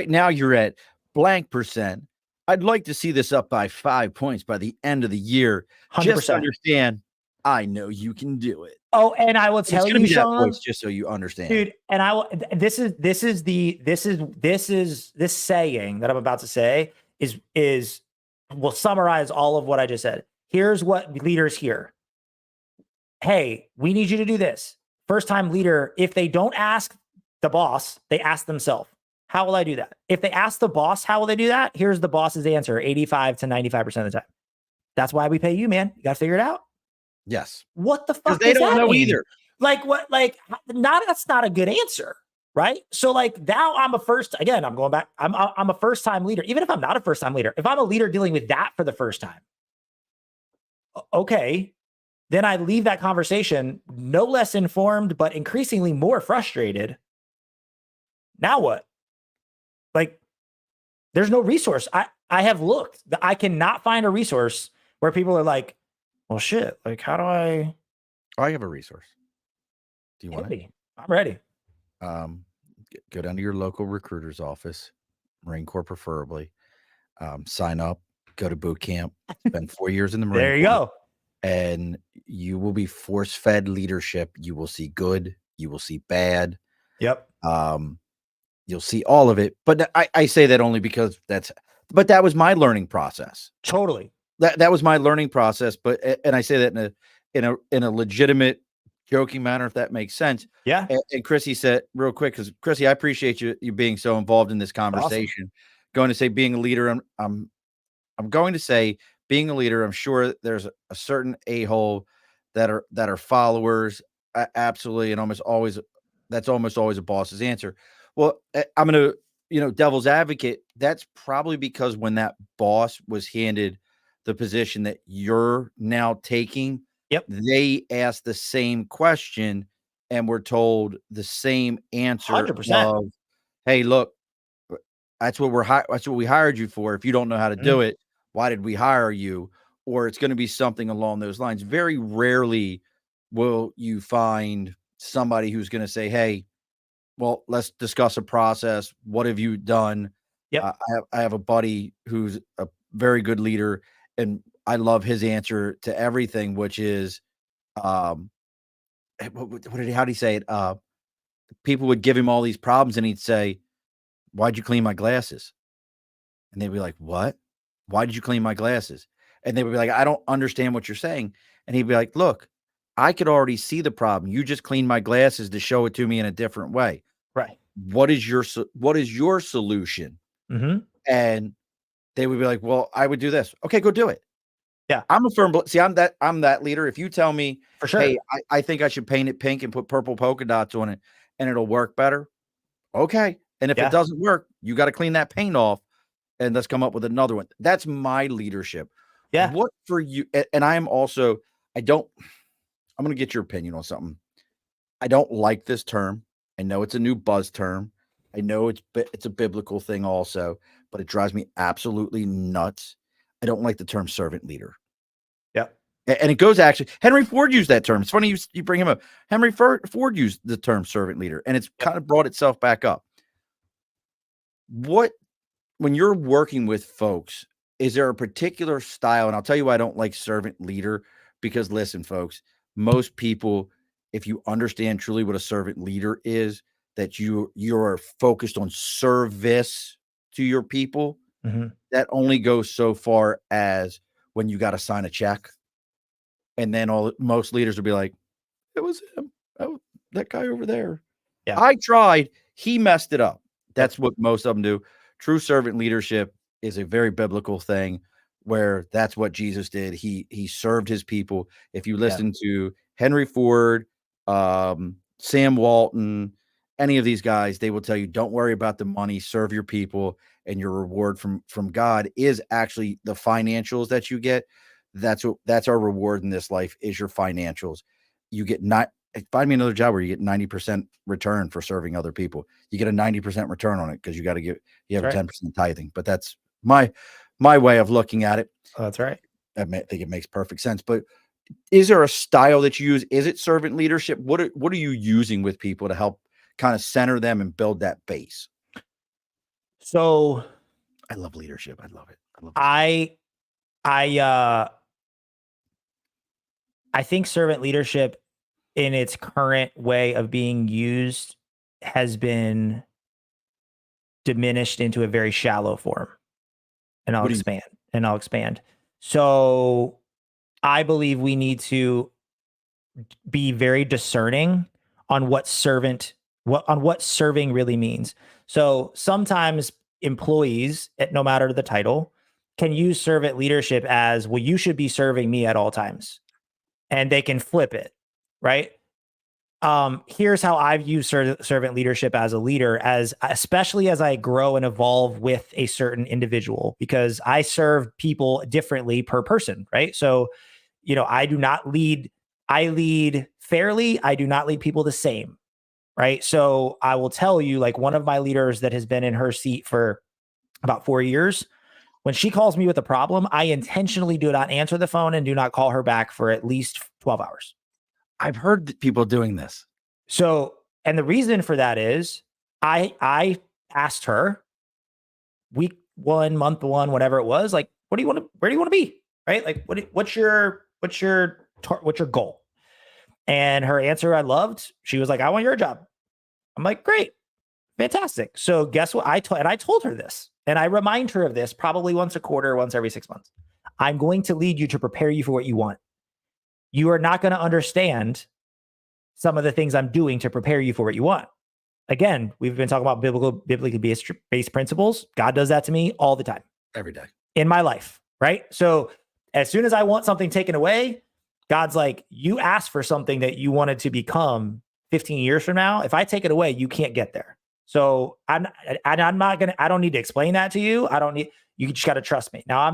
now you're at blank percent. I'd like to see this up by 5 points by the end of the year.
100%.
Just understand, I know you can do it.
Oh, and I will tell you, Sean,
just so you understand,
dude. And I will. This saying that I'm about to say will summarize all of what I just said. Here's what leaders hear. Hey, we need you to do this. First time leader, if they don't ask the boss, they ask themselves, how will I do that? If they ask the boss, how will they do that? Here's the boss's answer, 85 to 95% of the time. That's why we pay you, man. You got to figure it out.
Yes.
What the fuck?
They don't know either.
Like what? Like that's not a good answer, right? So like now I'm going back. I'm a first time leader. Even if I'm not a first time leader, if I'm a leader dealing with that for the first time, okay, then I leave that conversation no less informed, but increasingly more frustrated. Now what? Like, there's no resource. I have looked. I cannot find a resource where people are like, well, shit, like, how do I?
I have a resource. Do you want it?
I'm ready.
Go down to your local recruiter's office, Marine Corps preferably. Sign up, go to boot camp, spend 4 years in the Marine Corps.
There you go.
And you will be force-fed leadership. You will see good. You will see bad.
Yep.
You'll see all of it. But I say that only because that was my learning process.
Totally.
That was my learning process. And I say that in a legitimate, joking manner, if that makes sense.
Yeah.
And Chrissy said real quick, because Chrissy, I appreciate you being so involved in this conversation. Awesome. Going to say being a leader, I'm going to say being a leader. I'm sure there's a certain a-hole that are followers. Absolutely, and that's almost always a boss's answer. Well, I'm going to, devil's advocate. That's probably because when that boss was handed the position that you're now taking,
yep,
they asked the same question and were told the same answer
100%.
of, hey, look, that's what we hired you for. If you don't know how to do it, why did we hire you? Or it's going to be something along those lines. Very rarely will you find somebody who's going to say, hey, well, let's discuss a process. What have you done?
Yep.
I have a buddy who's a very good leader, and I love his answer to everything, which is, how did he say it? People would give him all these problems, and he'd say, why'd you clean my glasses? And they'd be like, what? Why did you clean my glasses? And they would be like, I don't understand what you're saying. And he'd be like, look, I could already see the problem. You just cleaned my glasses to show it to me in a different way.
Right.
What is your solution?
Mm-hmm.
And they would be like, well, I would do this. Okay, go do it.
Yeah.
I'm that leader. If you tell me,
for sure,
hey, I think I should paint it pink and put purple polka dots on it and it'll work better. Okay. And if it doesn't work, you got to clean that paint off and let's come up with another one. That's my leadership.
Yeah.
What for you? And I am also, I don't, I'm going to get your opinion on something. I don't like this term. I know it's a new buzz term. I know it's a biblical thing also, but it drives me absolutely nuts. I don't like the term servant leader.
Yeah.
And it goes actually, Henry Ford used that term. It's funny you bring him up. Henry Ford used the term servant leader, and it's kind of brought itself back up. What, when you're working with folks, is there a particular style? And I'll tell you why I don't like servant leader, because listen, folks, most people, if you understand truly what a servant leader is, that you're focused on service to your people, that only goes so far as when you got to sign a check. And then most leaders will be like, it was him. Oh, that guy over there.
Yeah.
I tried. He messed it up. That's
Yep.
what most of them do. True servant leadership is a very biblical thing, where that's what Jesus did. He served his people. If you listen to Henry Ford, Sam Walton, any of these guys, they will tell you, don't worry about the money, serve your people, and your reward from God is actually the financials that you get. That's our reward in this life, is your financials. You get not find me another job where you get 90% return for serving other people. You get a 90% return on it because you have a 10% tithing. But that's my way of looking at it.
Oh, that's right.
I think it makes perfect sense. But is there a style that you use? Is it servant leadership? What are you using with people to help kind of center them and build that base?
So
I love leadership. I love it.
I think servant leadership in its current way of being used has been diminished into a very shallow form. And I'll expand. So I believe we need to be very discerning on what serving really means. So sometimes employees, no matter the title, can use servant leadership as, well, you should be serving me at all times. And they can flip it, right? Here's how I've used servant leadership as a leader, especially as I grow and evolve with a certain individual, because I serve people differently per person, right? So, I lead fairly. I do not lead people the same, right? So I will tell you, like, one of my leaders that has been in her seat for about 4 years, when she calls me with a problem, I intentionally do not answer the phone and do not call her back for at least 12 hours.
I've heard people doing this.
So, and the reason for that is I asked her week 1, month 1, whatever it was, like, where do you want to be? Right? Like, what's your goal? And her answer I loved. She was like, I want your job. I'm like, great. Fantastic. So guess what? I told her this, and I remind her of this probably once a quarter, once every 6 months. I'm going to lead you to prepare you for what you want. You are not going to understand some of the things I'm doing to prepare you for what you want. Again, we've been talking about biblically based principles. God does that to me all the time.
Every day.
In my life, right? So as soon as I want something taken away, God's like, you asked for something that you wanted to become 15 years from now. If I take it away, you can't get there. So I don't need to explain that to you. You just got to trust me. Now, I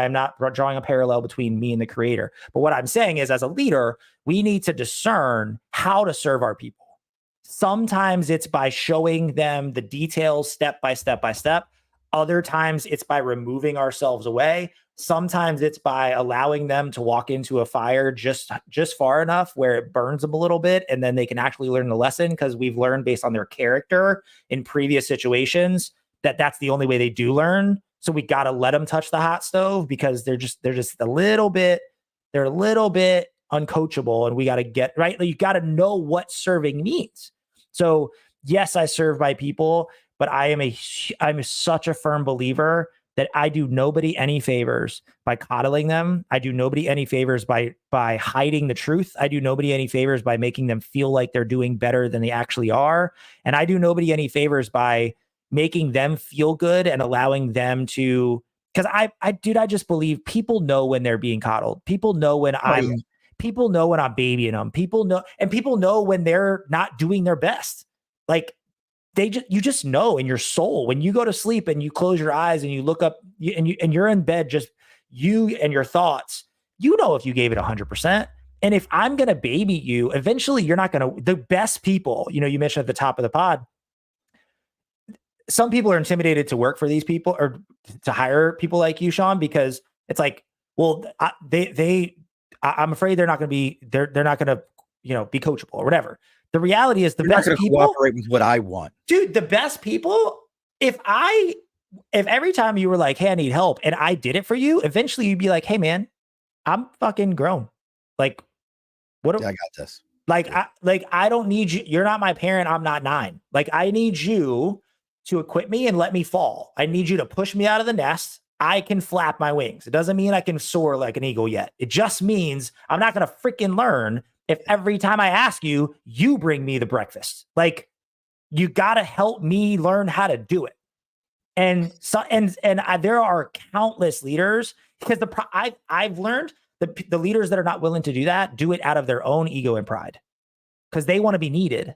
am not drawing a parallel between me and the creator. But what I'm saying is, as a leader, we need to discern how to serve our people. Sometimes it's by showing them the details step by step by step. Other times it's by removing ourselves away. Sometimes it's by allowing them to walk into a fire just far enough where it burns them a little bit, and then they can actually learn the lesson, because we've learned based on their character in previous situations that that's the only way they do learn. So we got to let them touch the hot stove, because they're just a little bit uncoachable, and we got to get right. You got to know what serving means. So yes, I serve my people, but I'm such a firm believer that I do nobody any favors by coddling them. I do nobody any favors by hiding the truth. I do nobody any favors by making them feel like they're doing better than they actually are. And I do nobody any favors by making them feel good and allowing them to, because I just believe people know when they're being coddled. People know when people know when I'm babying them. People know when they're not doing their best. Like, you just know in your soul when you go to sleep and you close your eyes and you look up and you're in bed, just you and your thoughts, you know, if you gave it 100%. And if I'm going to baby you, eventually you're not going to, the best people, you know, you mentioned at the top of the pod, some people are intimidated to work for these people or to hire people like you, Sean, because it's like, well, I'm afraid they're not going to be, they're not going to, you know, be coachable or whatever. The reality is the
You're not
best
going to
people
cooperate with what I want.
dude, the best people, if every time you were like, hey, I need help and I did it for you, eventually you'd be like, hey man, I'm fucking grown. Like, what?
Yeah, I got this.
Like, I don't need you. You're not my parent. I'm not 9. Like, I need you to equip me and let me fall. I need you to push me out of the nest. I can flap my wings. It doesn't mean I can soar like an eagle yet. It just means I'm not going to freaking learn if every time I ask you, you bring me the breakfast. Like, you got to help me learn how to do it. And so, there are countless leaders because I've learned the leaders that are not willing to do that do it out of their own ego and pride because they want to be needed.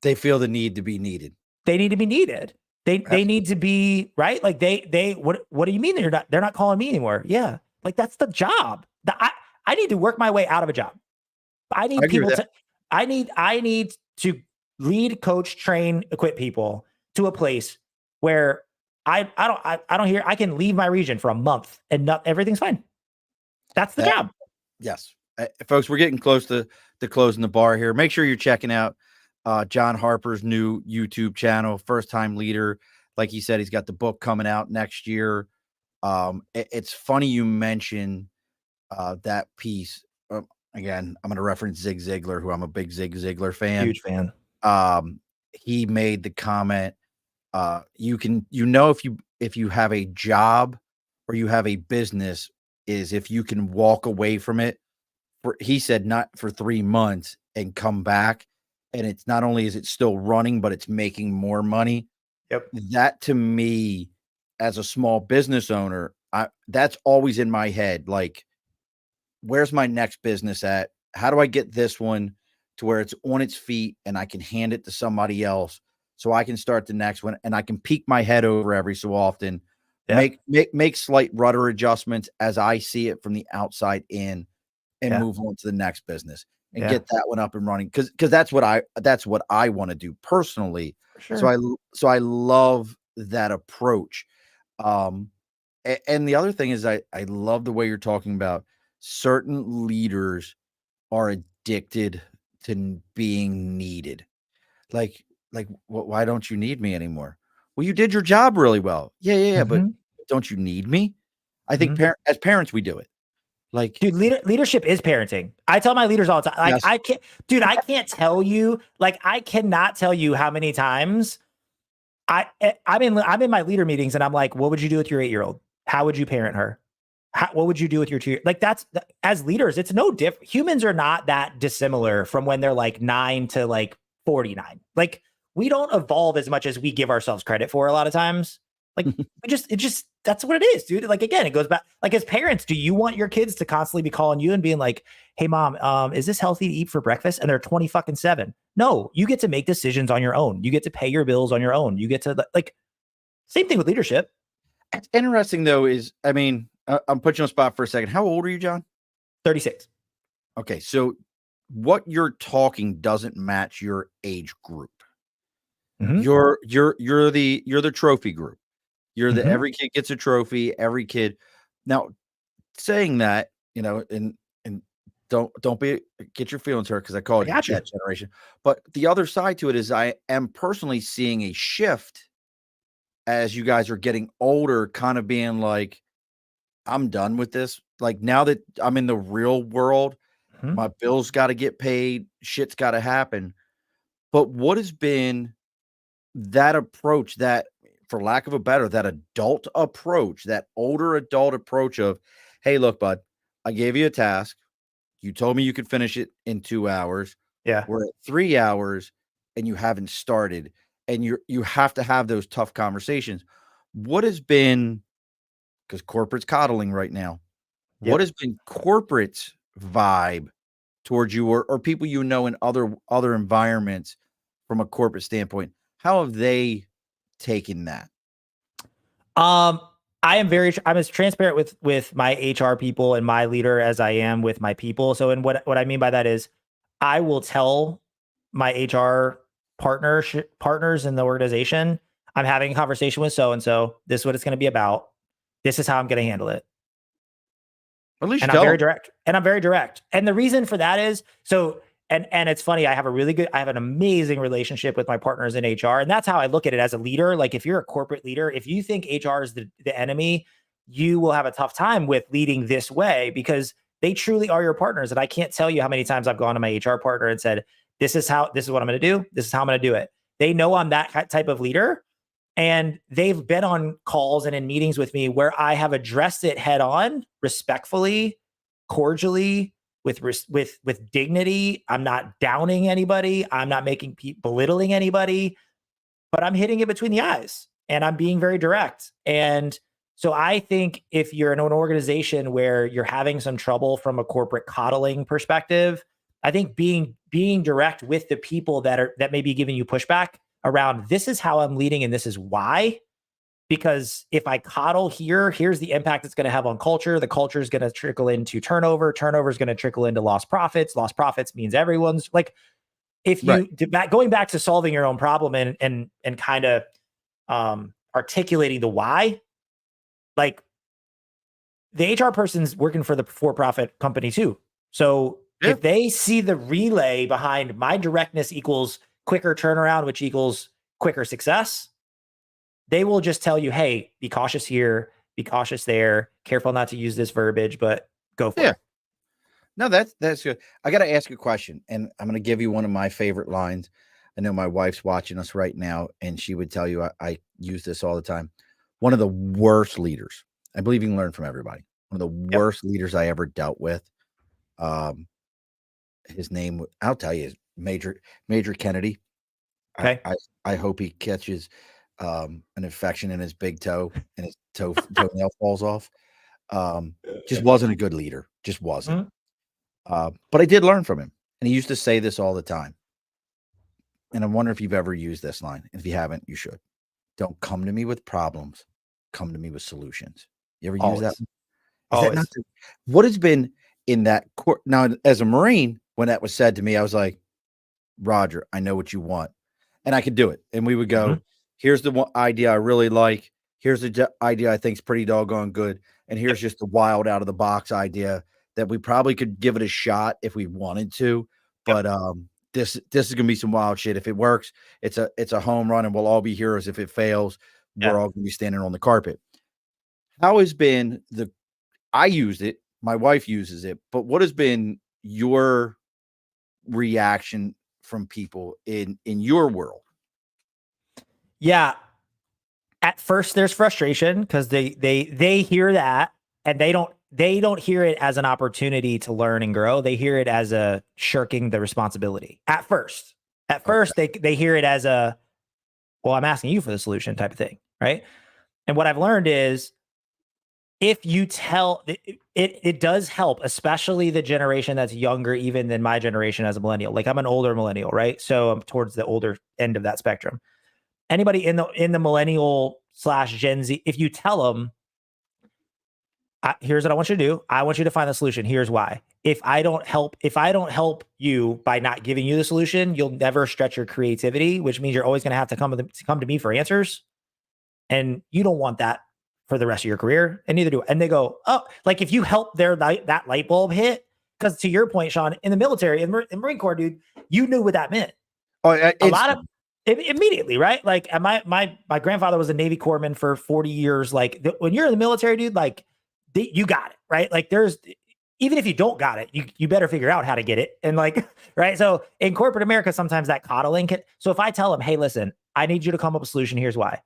They feel the need to be needed.
They need to be needed. They need to be right. Like what do you mean they're not calling me anymore? Yeah, like that's the job. I need to work my way out of a job. I need people to. I need to lead, coach, train, equip people to a place where I don't hear I can leave my region for a month and everything's fine. That's the job.
Yes. Folks, we're getting close to closing the bar here. Make sure you're checking out Jon Harper's new YouTube channel, First Time Leader. Like he said, he's got the book coming out next year. It's funny you mention that piece. Again, I'm going to reference Zig Ziglar, who I'm a big Zig Ziglar fan.
Huge fan.
He made the comment, if you have a job or you have a business is if you can walk away from it he said not for 3 months and come back. And it's not only is it still running, but it's making more money.
Yep.
That to me as a small business owner, that's always in my head. Like, where's my next business at? How do I get this one to where it's on its feet and I can hand it to somebody else so I can start the next one and I can peek my head over every so often, make slight rudder adjustments as I see it from the outside in and move on to the next business and get that one up and running. Cause that's what I want to do personally.
Sure.
So I love that approach. And the other thing is I love the way you're talking about certain leaders are addicted to being needed. Like, why don't you need me anymore? Well, you did your job really well. Yeah. But don't you need me? I think as parents, we do it. Like,
dude, leadership is parenting. I tell my leaders all the time. Like, yes. I can't tell you, like, I cannot tell you how many times I'm in my leader meetings and I'm like, what would you do with your 8-year-old? How would you parent her? What would you do with your 2? Like, as leaders, it's no different. Humans are not that dissimilar from when they're like 9 to like 49. Like, we don't evolve as much as we give ourselves credit for a lot of times. Like, that's what it is, dude. Like, again, it goes back, like, as parents, do you want your kids to constantly be calling you and being like, hey mom, is this healthy to eat for breakfast? And they're 27. No, you get to make decisions on your own. You get to pay your bills on your own. You get to, like, same thing with leadership.
It's interesting though, is, I mean, I'm putting you on the spot for a second. How old are you, John?
36.
Okay. So what you're talking doesn't match your age group. You're the trophy group. You're the every kid gets a trophy, every kid. Now, saying that, and don't get your feelings hurt because I call it that generation. But the other side to it is I am personally seeing a shift as you guys are getting older, kind of being like, I'm done with this. Like, now that I'm in the real world, my bills got to get paid, shit's got to happen. But what has been that approach, that, for lack of a better, that adult approach, that older adult approach of, hey, look, bud, I gave you a task. You told me you could finish it in 2 hours.
Yeah.
We're at 3 hours and you haven't started, and you have to have those tough conversations. What has been, because corporate's coddling right now, what has been corporate's vibe towards you, or people in other environments from a corporate standpoint? How have they taken that?
I'm as transparent with my HR people and my leader as I am with my people. So, and what I mean by that is I will tell my HR partners in the organization, I'm having a conversation with so and so. This is what it's going to be about. This is how I'm going to handle it.
At least
And
tell them.
I'm very direct. And the reason for that is so, and it's funny, I have an amazing relationship with my partners in HR. And that's how I look at it as a leader. Like if you're a corporate leader, if you think HR is the enemy, you will have a tough time with leading this way because they truly are your partners. And I can't tell you how many times I've gone to my HR partner and said, this is what I'm going to do. This is how I'm going to do it. They know I'm that type of leader. And they've been on calls and in meetings with me where I have addressed it head on, respectfully, cordially, with dignity. I'm not downing anybody. I'm not belittling anybody, but I'm hitting it between the eyes and I'm being very direct. And so I think if you're in an organization where you're having some trouble from a corporate coddling perspective, I think being direct with the people that may be giving you pushback around this is how I'm leading and this is why. Because if I coddle here's the impact it's going to have on culture. The culture is going to trickle into turnover. Turnover is going to trickle into lost profits. Lost profits means everyone's like, if you going back to solving your own problem and kind of articulating the why, like the HR person's working for the for-profit company too. So if they see the relay behind my directness equals quicker turnaround, which equals quicker success, they will just tell you, hey, be cautious here, be cautious there, careful not to use this verbiage, but go for it.
No, that's good. I got to ask you a question, and I'm going to give you one of my favorite lines. I know my wife's watching us right now, and she would tell you I use this all the time. One of the worst leaders. I believe you can learn from everybody. One of the worst leaders I ever dealt with. His name, I'll tell you, is Major Kennedy.
Okay.
I hope he catches an infection in his big toe and his toenail falls off. Just wasn't a good leader. Just wasn't. But I did learn from him. And he used to say this all the time. And I wonder if you've ever used this line. If you haven't, you should. Don't come to me with problems. Come to me with solutions. You ever use that? Is that not what has been in that court? Now, as a Marine, when that was said to me, I was like, Roger, I know what you want. And I could do it. And we would go, here's the one idea I really like. Here's the idea I think is pretty doggone good. And here's just the wild out of the box idea that we probably could give it a shot if we wanted to. But this is gonna be some wild shit. If it works, it's a home run and we'll all be heroes. If it fails, we're all gonna be standing on the carpet. How has been I used it, my wife uses it, but what has been your reaction from people in your world?
Yeah. At first there's frustration because they hear that and they don't hear it as an opportunity to learn and grow. They hear it as a shirking the responsibility. At first they hear it as a, well, I'm asking you for the solution type of thing. Right. And what I've learned is if you tell it does help, especially the generation that's younger, even than my generation as a millennial. Like I'm an older millennial, right? So I'm towards the older end of that spectrum. Anybody in the millennial / Gen Z, if you tell them, here's what I want you to do. I want you to find the solution. Here's why. If I don't help you by not giving you the solution, you'll never stretch your creativity, which means you're always going to have to come to me for answers. And you don't want that for the rest of your career, and neither do I. And they go, oh, like if you help that light bulb hit, because to your point, Sean, in the military, in Marine Corps, dude, you knew what that meant.
Oh,
a lot of immediately, right? Like my grandfather was a Navy corpsman for 40 years. Like when you're in the military, dude, like you got it, right? Like there's, even if you don't got it, you better figure out how to get it. And like, right. So in corporate America, sometimes that coddling so if I tell them, hey, listen, I need you to come up with a solution. Here's why.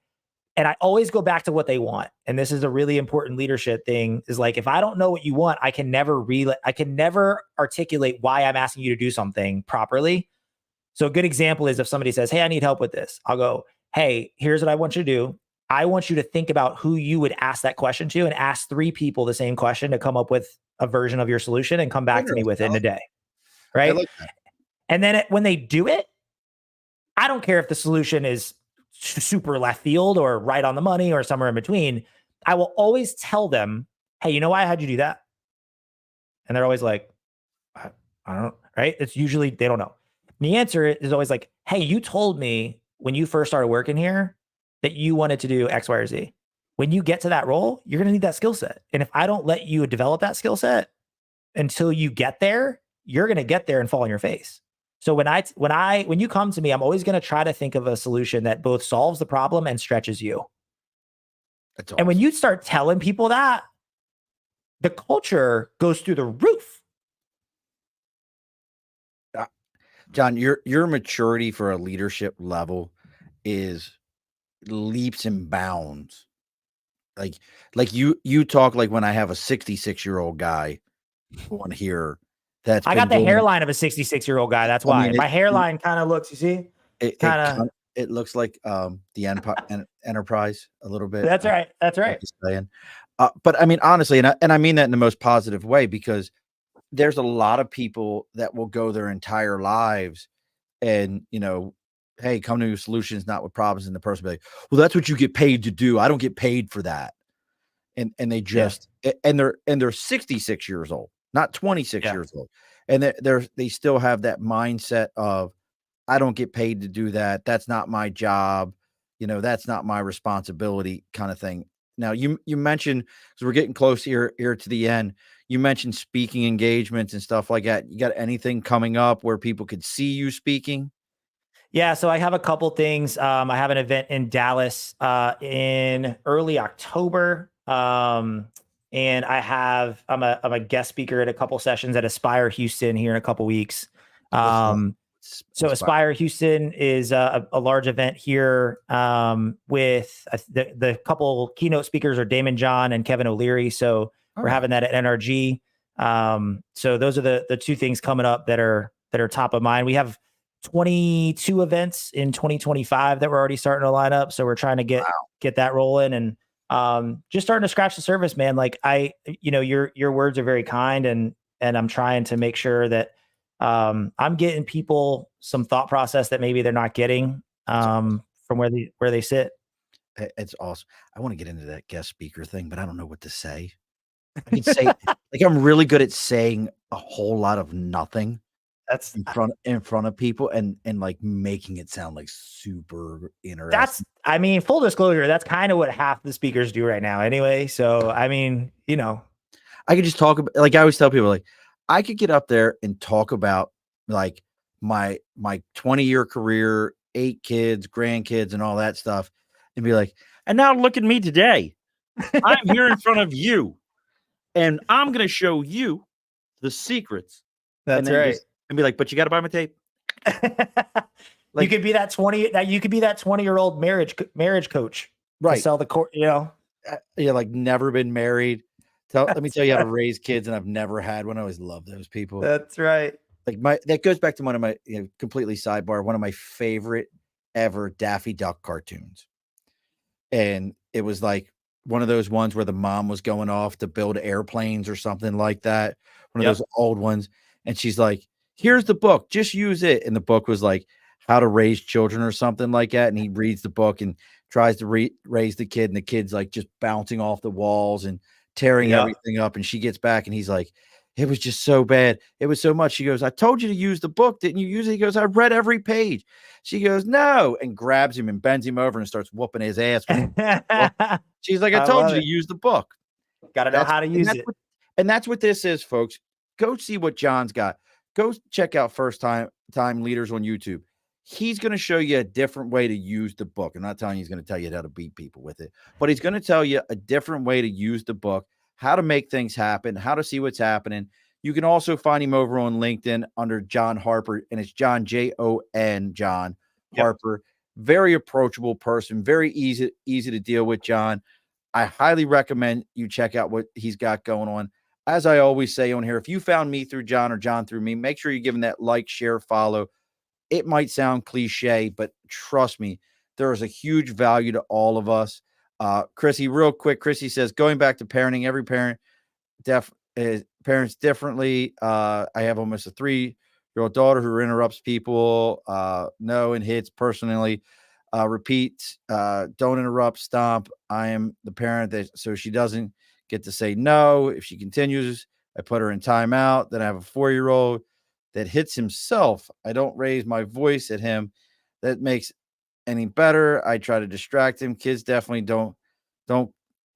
And I always go back to what they want. And this is a really important leadership thing is like, if I don't know what you want, I can never articulate why I'm asking you to do something properly. So a good example is if somebody says, hey, I need help with this. I'll go, hey, here's what I want you to do. I want you to think about who you would ask that question to and ask 3 people the same question to come up with a version of your solution and come back to me with it in a day. Right.
I like that.
And then when they do it, I don't care if the solution is super left field or right on the money or somewhere in between. I will always tell them, hey, you know why I had you do that? And they're always like, I don't know, right? It's usually they don't know. And the answer is always like, hey, you told me when you first started working here that you wanted to do X, Y, or Z. When you get to that role, you're going to need that skill set. And if I don't let you develop that skill set until you get there, you're going to get there and fall on your face. So when you come to me, I'm always going to try to think of a solution that both solves the problem and stretches you.
That's
And when
awesome.
you start telling people that, the culture goes through the roof.
Jon, your maturity for a leadership level is leaps and bounds. Like you talk like when I have a 66-year-old guy on here that's
I
been
got the
doing it.
hairline of a 66-year-old guy. That's
I
why
mean,
my hairline kind of looks, you see, kind of.
it looks like the Enterprise a little bit.
That's right. That's
I'm
right.
just saying. But I mean, honestly, and I mean that in the most positive way, because there's a lot of people that will go their entire lives and, hey, come to solutions, not with problems. And the person will be like, well, that's what you get paid to do. I don't get paid for that. And they
Yeah.
just, and they're 66 years old, not 26
Yeah.
years old. And they still have that mindset of, I don't get paid to do that. That's not my job. That's not my responsibility, kind of thing. Now you mentioned, because we're getting close here to the end, you mentioned speaking engagements and stuff like that. You got anything coming up where people could see you speaking?
Yeah, so I have a couple things. I have an event in Dallas in early October, and I'm a guest speaker at a couple sessions at Aspire Houston here in a couple weeks.
What's that?
So Aspire Houston is a large event here with the couple keynote speakers are Damon John and Kevin O'Leary. So we're having that at NRG. So those are the two things coming up that are top of mind. We have 22 events in 2025 that we're already starting to line up. So we're trying to get that rolling and just starting to scratch the surface, man. Like your words are very kind and I'm trying to make sure that I'm getting people some thought process that maybe they're not getting from where they sit.
It's awesome. I want to get into that guest speaker thing, but I don't know what to say. I can say like I'm really good at saying a whole lot of nothing.
That's
in front of people and like making it sound like super interesting.
I mean, full disclosure, that's kind of what half the speakers do right now anyway. So, I mean,
I could just talk about, like I always tell people, like I could get up there and talk about like my 20-year career, 8 kids, grandkids, and all that stuff, and be like, and now look at me today. I'm here in front of you, and I'm going to show you the secrets.
That's right.
And be like, but you got to buy my tape.
You could be that 20-year-old marriage coach,
right?
To sell the court,
yeah, like never been married. Let me tell you how to raise kids, and I've never had one. I always love those people.
That's right.
Like that goes back to one of my completely sidebar, one of my favorite ever Daffy Duck cartoons. And it was like one of those ones where the mom was going off to build airplanes or something like that. One of those old ones. And she's like, here's the book, just use it. And the book was like how to raise children or something like that. And he reads the book and tries to raise the kid, and the kid's like just bouncing off the walls and tearing everything up. And she gets back and he's like, it was just so bad. It was so much. She goes, I told you to use the book. Didn't you use it? He goes, I read every page. She goes, no, and grabs him and bends him over and starts whooping his ass. She's like, I told you to use the book.
Got to know how to use it.
And that's what this is, folks. Go see what Jon's got. Go check out First Time Leaders on YouTube. He's going to show you a different way to use the book. I'm not telling you he's going to tell you how to beat people with it, but he's going to tell you a different way to use the book, how to make things happen, how to see what's happening. You can also find him over on LinkedIn under Jon Harper, and it's Jon, Jon, Jon Harper. Very approachable person, very easy to deal with, Jon. I highly recommend you check out what he's got going on. As I always say on here, if you found me through Jon or Jon through me, make sure you're giving that like, share, follow. It might sound cliche, but trust me, there is a huge value to all of us. Chrissy, real quick, Chrissy says, going back to parenting, every parent parents differently. I have almost a 3-year-old daughter who interrupts people, and hits personally. Repeat, don't interrupt, stomp. I am the parent that, so she doesn't get to say no. If she continues, I put her in timeout. Then I have a 4-year-old that hits himself. I don't raise my voice at him. That makes any better. I try to distract him. Kids definitely don't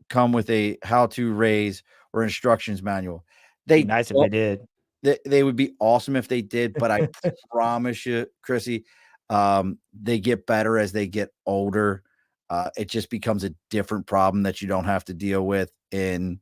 come with a how to raise or instructions manual.
Be
They
nice if they did.
they would be awesome if they did, but I promise you, Chrissy, they get better as they get older. It just becomes a different problem that you don't have to deal with. And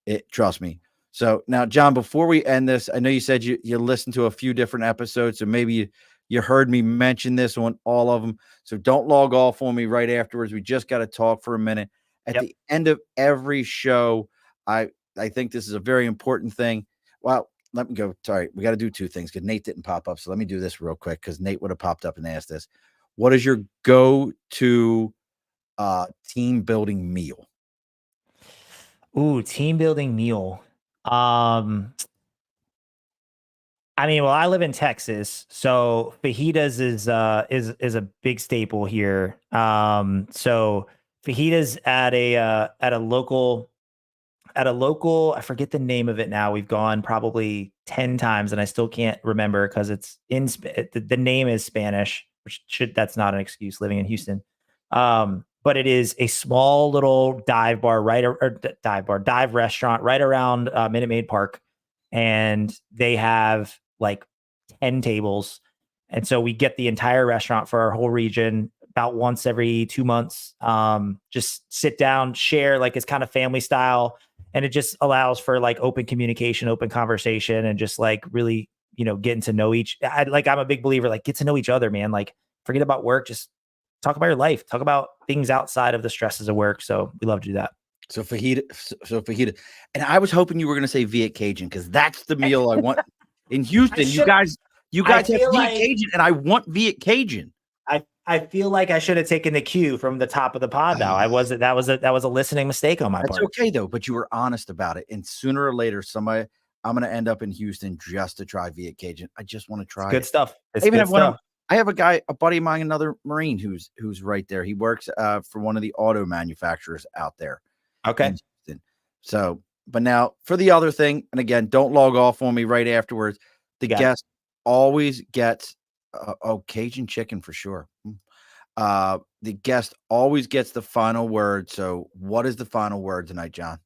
it, trust me. So now, John, before we end this, I know you said you listened to a few different episodes, so maybe you heard me mention this on all of them. So don't log off on me right afterwards. We just got to talk for a minute. At the end of every show, I think this is a very important thing. Well, let me go. Sorry, we got to do 2 things because Nate didn't pop up. So let me do this real quick because Nate would have popped up and asked this. What is your go-to team building meal?
Ooh, team building meal. I mean, well, I live in Texas, so fajitas is a big staple here. So fajitas at a local, I forget the name of it now. We've gone probably 10 times and I still can't remember because it's the name is Spanish, that's not an excuse living in Houston. But it is a small little dive restaurant right around Minute Maid Park. And they have like 10 tables. And so we get the entire restaurant for our whole region about once every 2 months. Just sit down, share, like it's kind of family style. And it just allows for like open communication, open conversation, and just like really, getting to know I'm a big believer, like get to know each other, man. Like forget about work, just talk about your life, talk about things outside of the stresses of work. So we love to do that.
So fajita. And I was hoping you were going to say Viet Cajun because that's the meal I want in Houston. You guys have Viet Cajun, and I want Viet Cajun.
I feel like I should have taken the cue from the top of the pod. Now that was a listening mistake on my part.
That's okay though, but you were honest about it. And sooner or later, I'm going to end up in Houston just to try Viet Cajun. I just want to try
good stuff.
I have a buddy of mine, another Marine who's right there. He works for one of the auto manufacturers out there.
Okay.
So, but now for the other thing, and again, don't log off on me right afterwards. The guest always gets Cajun chicken for sure. The guest always gets the final word. So, what is the final word tonight, John?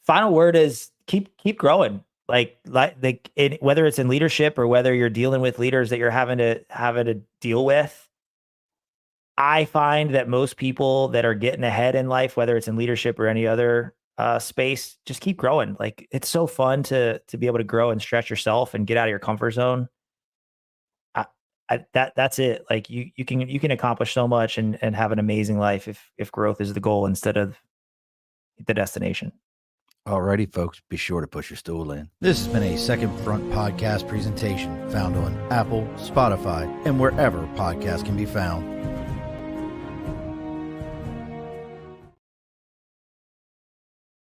Final word is keep growing. Like whether it's in leadership or whether you're dealing with leaders that you're having to deal with. I find that most people that are getting ahead in life, whether it's in leadership or any other space, just keep growing. Like it's so fun to be able to grow and stretch yourself and get out of your comfort zone. That's it. Like you can accomplish so much and have an amazing life if growth is the goal instead of the destination.
Alrighty, folks, be sure to push your stool in. This has been a Second Front podcast presentation found on Apple, Spotify, and wherever podcasts can be found.